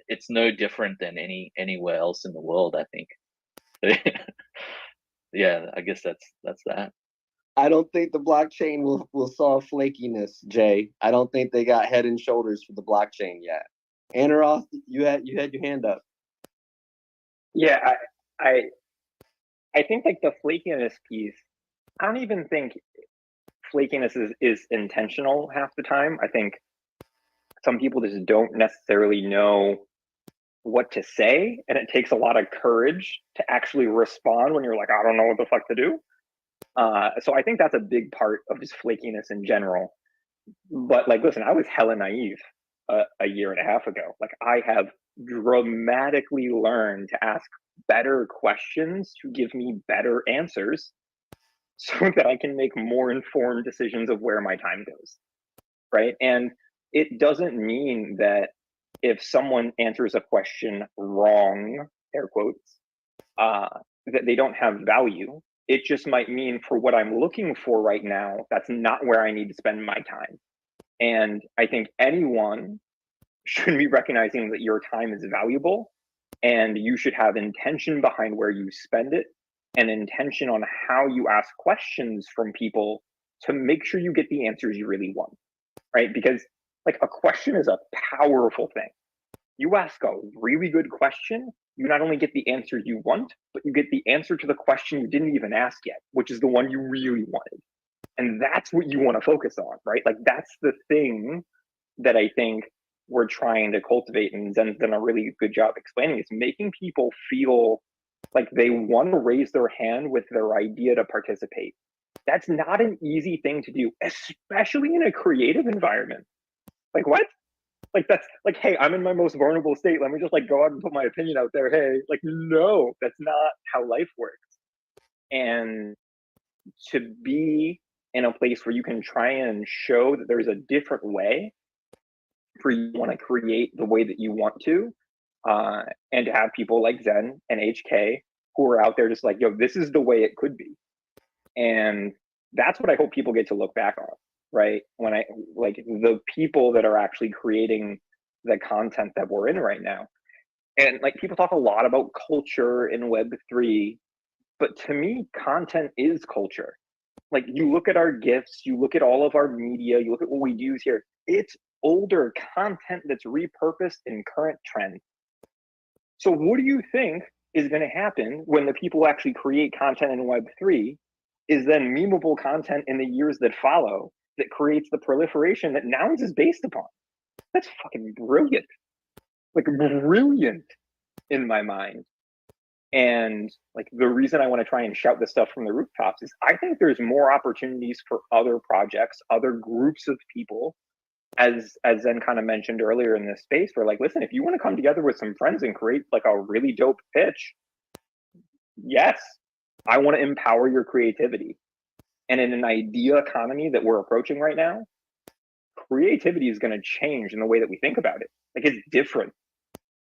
it's no different than anywhere else in the world, I think. Yeah, I guess that's that. I don't think the blockchain will solve flakiness, Jay. I don't think they got head and shoulders for the blockchain yet. Anaroth, you had your hand up. Yeah, I think like the flakiness piece, I don't even think flakiness is intentional half the time. I think some people just don't necessarily know what to say, and it takes a lot of courage to actually respond when you're like, I don't know what the fuck to do. So I think that's a big part of just flakiness in general. But like, listen, I was hella naive a year and a half ago. Like, I have dramatically learned to ask better questions to give me better answers so that I can make more informed decisions of where my time goes. Right. And it doesn't mean that if someone answers a question wrong, air quotes, that they don't have value. It just might mean for what I'm looking for right now, that's not where I need to spend my time. And I think anyone should be recognizing that your time is valuable, and you should have intention behind where you spend it and intention on how you ask questions from people to make sure you get the answers you really want, right? Because like, a question is a powerful thing. You ask a really good question, you not only get the answer you want, but you get the answer to the question you didn't even ask yet, which is the one you really wanted. And that's what you want to focus on, right? Like, that's the thing that I think we're trying to cultivate, and Zen's done a really good job explaining, is making people feel like they want to raise their hand with their idea to participate. That's not an easy thing to do, especially in a creative environment. Like, what? Like, that's like, hey, I'm in my most vulnerable state. Let me just like go out and put my opinion out there. Hey, like, no, that's not how life works. And to be in a place where you can try and show that there's a different way for you to want to create the way that you want to, and to have people like Zen and HK who are out there just like, yo, this is the way it could be. And that's what I hope people get to look back on, right? When I like the people that are actually creating the content that we're in right now. And like, people talk a lot about culture in Web3, but to me, content is culture. Like, you look at our GIFs, you look at all of our media, you look at what we use here, it's older content that's repurposed in current trend. So what do you think is going to happen when the people who actually create content in Web3 is then memeable content in the years that follow that creates the proliferation that Nouns is based upon? That's fucking brilliant. Like, brilliant in my mind. And like, the reason I want to try and shout this stuff from the rooftops is I think there's more opportunities for other projects, other groups of people as Zen kind of mentioned earlier in this space, we're like, listen, if you want to come together with some friends and create like a really dope pitch, yes, I want to empower your creativity. And in an idea economy that we're approaching right now, creativity is going to change in the way that we think about it. Like it's different.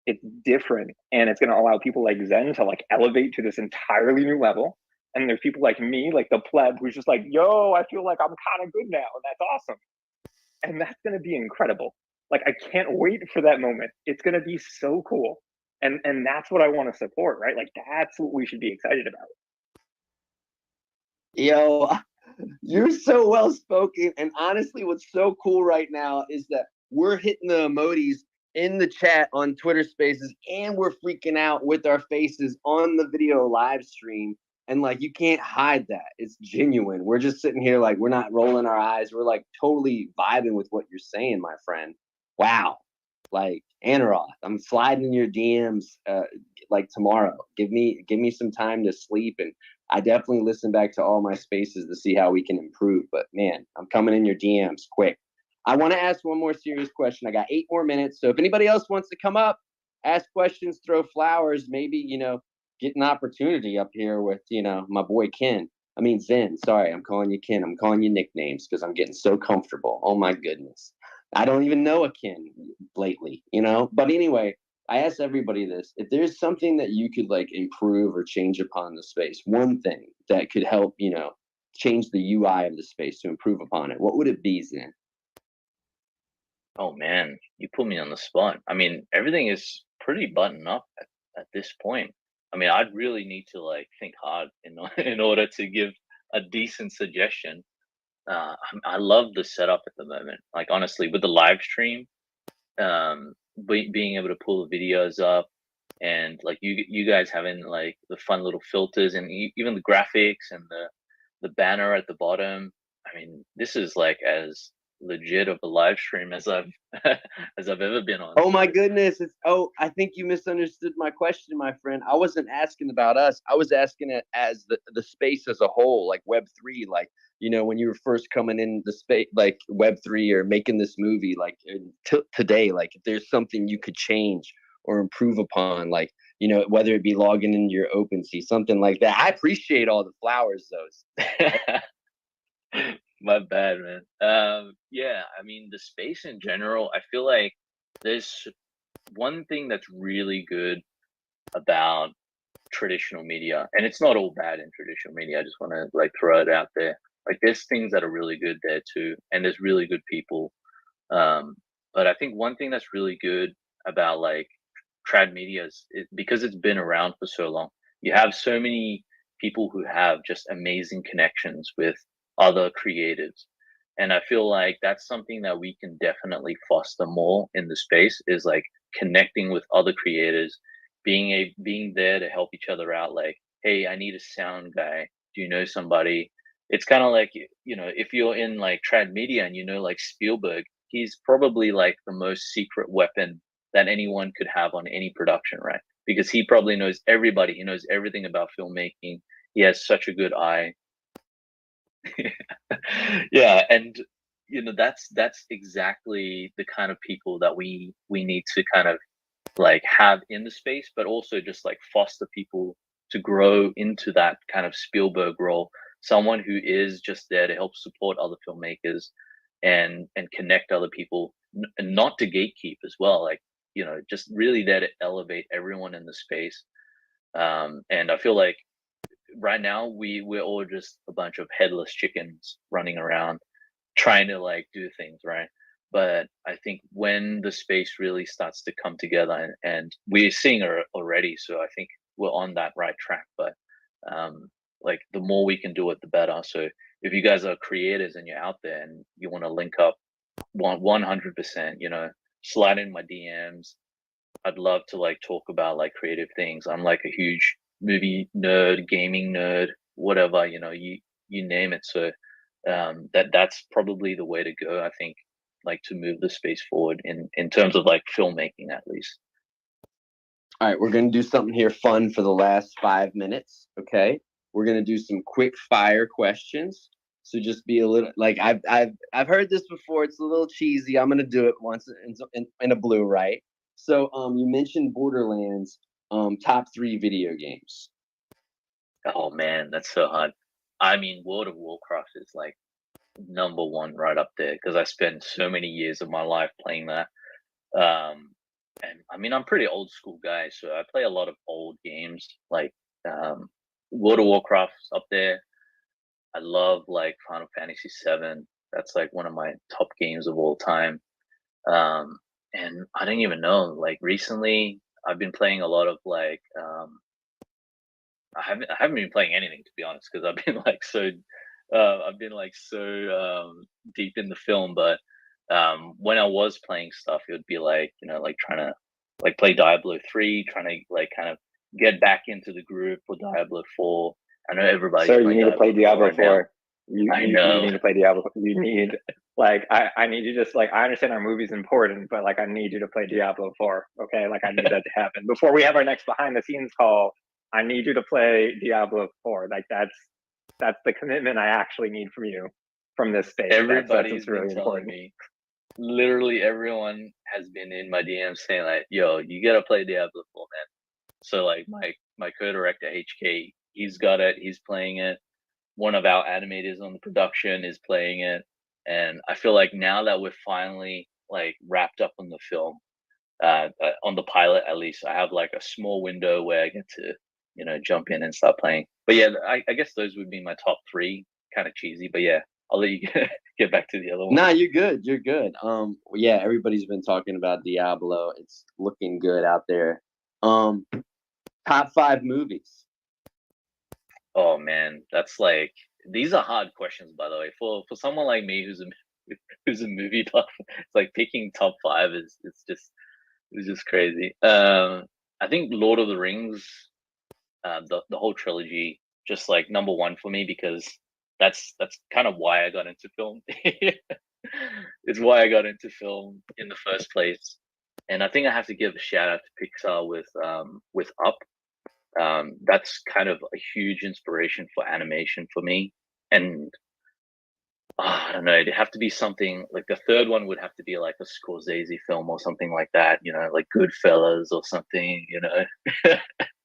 It's different. And it's going to allow people like Zen to like elevate to this entirely new level. And there's people like me, like the pleb, who's just like, yo, I feel like I'm kind of good now. And that's awesome. And that's going to be incredible. Like, I can't wait for that moment. It's going to be so cool. And that's what I want to support, right? Like, that's what we should be excited about. Yo, you're so well spoken. And honestly, what's so cool right now is that we're hitting the emojis in the chat on Twitter Spaces, and we're freaking out with our faces on the video live stream. And like, you can't hide that. It's genuine. We're just sitting here like, we're not rolling our eyes. We're like totally vibing with what you're saying, my friend. Wow. Like, Anaroth, I'm sliding in your DMs like tomorrow. Give me some time to sleep, and I definitely listen back to all my spaces to see how we can improve. But man, I'm coming in your DMs quick. I want to ask one more serious question. I got 8 more minutes. So if anybody else wants to come up, ask questions, throw flowers, maybe, get an opportunity up here with, my boy Ken. I mean, Zen. Sorry, I'm calling you Ken. I'm calling you nicknames because I'm getting so comfortable. Oh, my goodness. I don't even know a Ken lately, But anyway, I ask everybody this. If there's something that you could like improve or change upon the space, one thing that could help, change the UI of the space to improve upon it, what would it be, Zen? Oh man, you put me on the spot. I mean, everything is pretty buttoned up at this point. I mean, I'd really need to like think hard in order to give a decent suggestion. I love the setup at the moment. Like honestly, with the live stream, being able to pull the videos up, and like you guys having like the fun little filters and even the graphics and the banner at the bottom. I mean, this is like as legit of a live stream as I've as I've ever been on. Oh my goodness. I think you misunderstood my question, my friend. I wasn't asking about us. I was asking it as the space as a whole, like Web3, like, when you were first coming in the space, like Web3 or making this movie, like today, like if there's something you could change or improve upon, like, whether it be logging into your OpenSea, something like that. I appreciate all the flowers, those. My bad, man. Yeah, I mean, the space in general, I feel like there's one thing that's really good about traditional media, and it's not all bad in traditional media. I just want to like throw it out there. Like, there's things that are really good there too, and there's really good people. But I think one thing that's really good about like trad media is because it's been around for so long. You have so many people who have just amazing connections with other creatives, and I feel like that's something that we can definitely foster more in the space, is like connecting with other creators, being there to help each other out. Like, hey, I need a sound guy, do you know somebody? It's kind of like, if you're in like trad media and like Spielberg, he's probably like the most secret weapon that anyone could have on any production, right? Because he probably knows everybody, he knows everything about filmmaking, he has such a good eye. Yeah, and that's exactly the kind of people that we need to kind of like have in the space, but also just like foster people to grow into that kind of Spielberg role, someone who is just there to help support other filmmakers and connect other people, and not to gatekeep as well, like, just really there to elevate everyone in the space. And I feel like right now we're all just a bunch of headless chickens running around trying to like do things right. But I think when the space really starts to come together, and we're seeing it already, so I think we're on that right track. But like, the more we can do it, the better. So if you guys are creators and you're out there and you want to link up, 100%, slide in my DMs. I'd love to like talk about like creative things. I'm like a huge movie nerd, gaming nerd, whatever, you name it. So that's probably the way to go, I think, like to move the space forward in terms of like filmmaking, at least. All right, we're going to do something here fun for the last 5 minutes, okay? We're going to do some quick fire questions. So just be a little like I've heard this before. It's a little cheesy. I'm gonna do it once in a blue, right? So you mentioned Borderlands. Top 3 video games. Oh man, that's so hard. I mean, World of Warcraft is like number one right up there because I spent so many years of my life playing that. And I mean, I'm pretty old school guy, so I play a lot of old games like um, World of Warcraft's up there. I love like Final Fantasy VII. That's like one of my top games of all time. Um, and I don't even know. Like recently, I've been playing a lot of like I haven't been playing anything to be honest because I've been like so deep in the film. But when I was playing stuff, it would be like like trying to like play Diablo 3, trying to like kind of get back into the groove for Diablo 4. I know everybody's Sir, you playing need to play Diablo right now. 4. You, I you know. need to play Diablo. You need like I need you just like I understand our movie's important, but like I need you to play Diablo 4. Okay, like I need that to happen before we have our next behind the scenes call. I need you to play Diablo 4. Like that's the commitment I actually need from you from this space. Everybody's That's really been telling important. me. Literally everyone has been in my DMs saying like, "Yo, you gotta play Diablo 4, man." So like my co-director HK, he's got it. He's playing it. One of our animators on the production is playing it, and I feel like now that we're finally like wrapped up on the film, on the pilot at least, I have like a small window where I get to jump in and start playing. But yeah, I guess those would be my top 3. Kind of cheesy, but yeah, I'll let you get back to the other one. Nah, you're good. You're good. Yeah, everybody's been talking about Diablo. It's looking good out there. Top 5 movies. Oh man, that's like these are hard questions by the way. For someone like me who's a movie buff, it's like picking top 5 is it's just crazy. I think Lord of the Rings, the whole trilogy, just like number 1 for me because that's kind of why I got into film. It's why I got into film in the first place. And I think I have to give a shout out to Pixar with Up. That's kind of a huge inspiration for animation for me. And I don't know, it'd have to be something like the third one would have to be like a Scorsese film or something like that, like Goodfellas or something.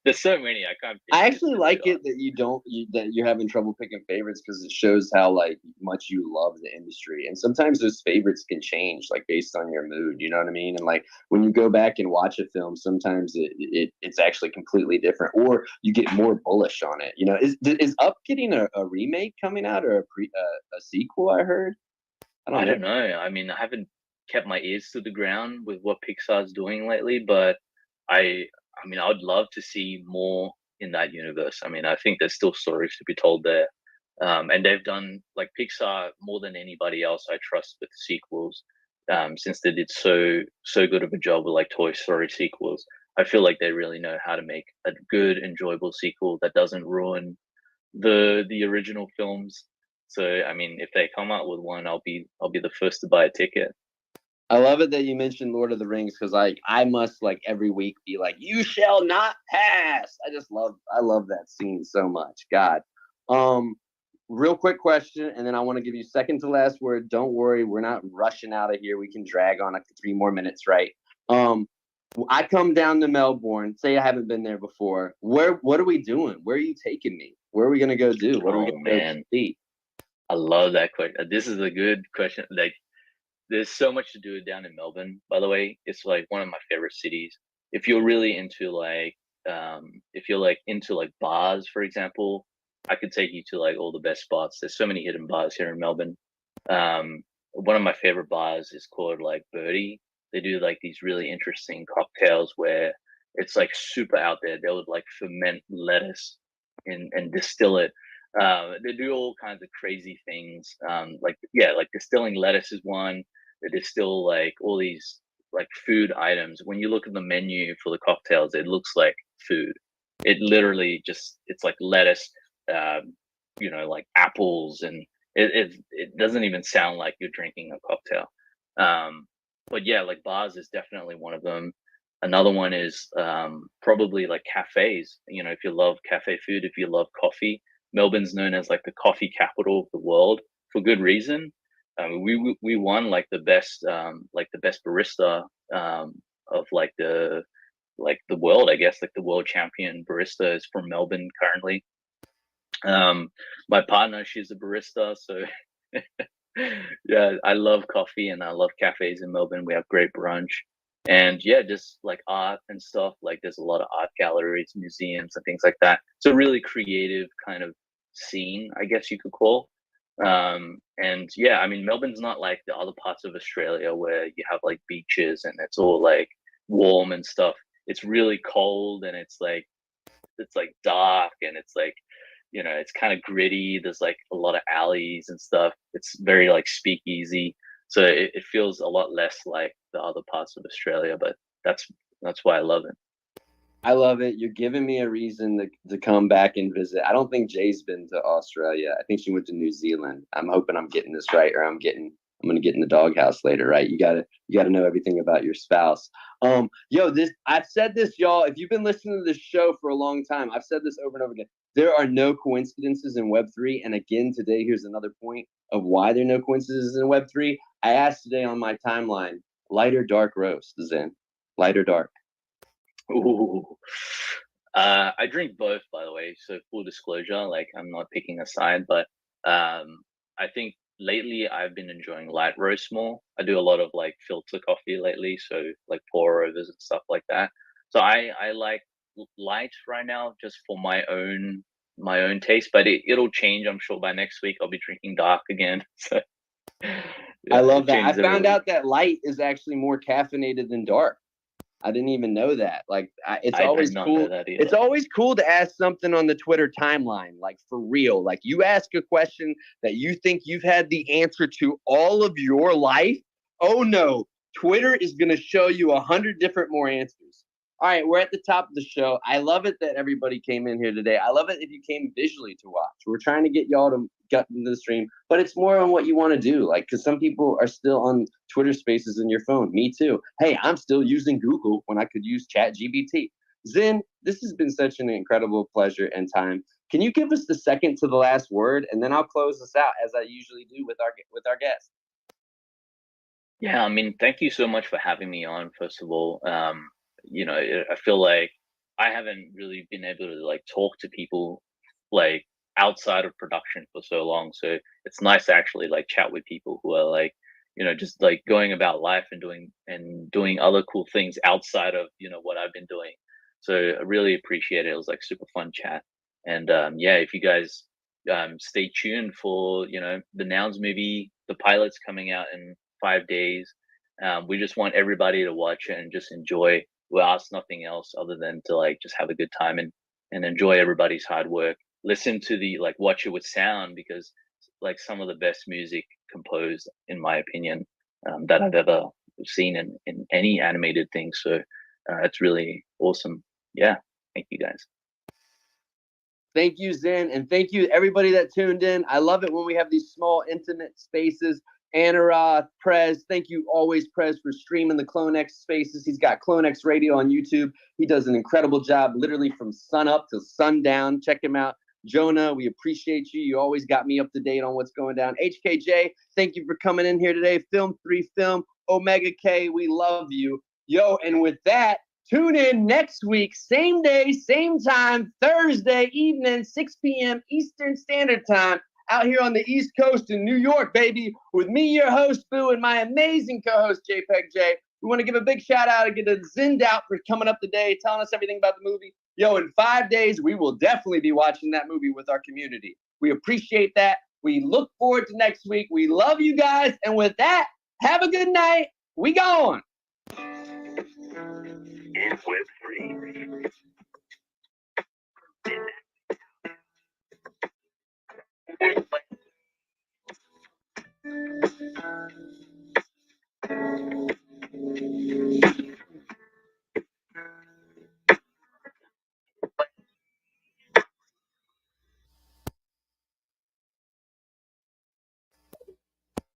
There's so many I can't pick. I actually like it that that you're having trouble picking favorites because it shows how like much you love the industry. And sometimes those favorites can change like based on your mood. You know what I mean? And like when you go back and watch a film, sometimes it's actually completely different, or you get more bullish on it. Is Up getting a remake coming out or a sequel? I heard. I don't know. I mean, I haven't kept my ears to the ground with what Pixar's doing lately, but I mean, I would love to see more in that universe. I mean, I think there's still stories to be told there. And they've done like Pixar more than anybody else I trust with sequels. Since they did so good of a job with like Toy Story sequels, I feel like they really know how to make a good, enjoyable sequel that doesn't ruin the original films. So I mean, if they come out with one, I'll be the first to buy a ticket. I love it that you mentioned Lord of the Rings because I must like every week be like, "You shall not pass." I love that scene so much. God. Real quick question, and then I want to give you second to last word. Don't worry, we're not rushing out of here. We can drag on 3 more minutes, right? I come down to Melbourne. Say I haven't been there before. What are we doing? Where are you taking me? Where are we gonna go do? What are we gonna go see? I love that question. This is a good question. Like, there's so much to do down in Melbourne, by the way. It's like one of my favorite cities. If you're really into like bars, for example, I could take you to like all the best spots. There's so many hidden bars here in Melbourne. One of my favorite bars is called like Birdie. They do like these really interesting cocktails where it's like super out there. They would like ferment lettuce and distill it. They do all kinds of crazy things. Like distilling lettuce is one. They distill like all these like food items. When you look at the menu for the cocktails, it looks like food. It literally it's like lettuce, like apples, and it doesn't even sound like you're drinking a cocktail. But yeah, like bars is definitely one of them. Another one is probably like cafes. If you love cafe food, if you love coffee, Melbourne's known as like the coffee capital of the world for good reason. We won like the best barista of like the world, I guess. Like the world champion barista is from Melbourne currently. My partner, she's a barista, so yeah, I love coffee and I love cafes in Melbourne. We have great brunch. And yeah, just like art and stuff, like there's a lot of art galleries, museums and things like that. It's a really creative kind of scene, I guess you could call. And yeah, I mean, Melbourne's not like the other parts of Australia where you have like beaches and it's all like warm and stuff. It's really cold and it's like dark and it's like, you know, it's kind of gritty. There's like a lot of alleys and stuff. It's very like speakeasy. So it feels a lot less like the other parts of Australia, but that's why I love it. I love it. You're giving me a reason to come back and visit. I don't think Jay's been to Australia. I think she went to New Zealand. I'm hoping I'm getting this right, or I'm going to get in the doghouse later, right? You gotta know everything about your spouse. I've said this, y'all. If you've been listening to this show for a long time, I've said this over and over again. There are no coincidences in Web3. And again, today, here's another point of why there are no coincidences in Web3. I asked today on my timeline, light or dark roast, Zen? Light or dark? Ooh. I drink both, by the way. So full disclosure, like I'm not picking a side, but I think lately I've been enjoying light roast more. I do a lot of like filter coffee lately, so like pour overs and stuff like that. So I like light right now just for my own taste, but it'll change. I'm sure by next week I'll be drinking dark again. So yeah, I love that. I found out that light is actually more caffeinated than dark. I didn't even know that. Like, it's always cool. It's always cool to ask something on the Twitter timeline, like for real. Like you ask a question that you think you've had the answer to all of your life. Oh no, Twitter is going to show you 100 different more answers. All right, we're at the top of the show. I love it that everybody came in here today. I love it if you came visually to watch. We're trying to get y'all to get into the stream, but it's more on what you want to do. Like, because some people are still on Twitter Spaces in your phone. Me too. Hey, I'm still using Google when I could use ChatGPT. Zen, this has been such an incredible pleasure and time. Can you give us the second to the last word, and then I'll close this out as I usually do with our guests. Yeah, I mean, thank you so much for having me on. First of all, I feel like I haven't really been able to like talk to people like outside of production for so long. So it's nice to actually like chat with people who are like, just like going about life and doing other cool things outside of, what I've been doing. So I really appreciate it. It was like super fun chat. And if you guys stay tuned for, the Nouns movie, the pilot's coming out in 5 days. We just want everybody to watch it and just enjoy. We ask nothing else other than to like just have a good time and enjoy everybody's hard work. Listen to watch it with sound, because like some of the best music composed, in my opinion, that I've ever seen in any animated thing. So it's really awesome. Yeah, thank you guys. Thank you, Zen, and thank you everybody that tuned in. I love it when we have these small, intimate spaces. Anara, Prez, thank you always, Prez, for streaming the CloneX Spaces. He's got CloneX Radio on YouTube. He does an incredible job, literally from sun up to sundown. Check him out. Jonah, we appreciate you. You always got me up to date on what's going down. HKJ, thank you for coming in here today. Film3 Film, Omega K, we love you. Yo, and with that, tune in next week, same day, same time, Thursday evening, 6 p.m. Eastern Standard Time, out here on the East Coast in New York, baby, with me, your host, Boo, and my amazing co-host, JPEG J. We want to give a big shout out and get a Zinned out for coming up today, telling us everything about the movie. Yo, in 5 days, we will definitely be watching that movie with our community. We appreciate that. We look forward to next week. We love you guys. And with that, have a good night. We gone. It's Web3.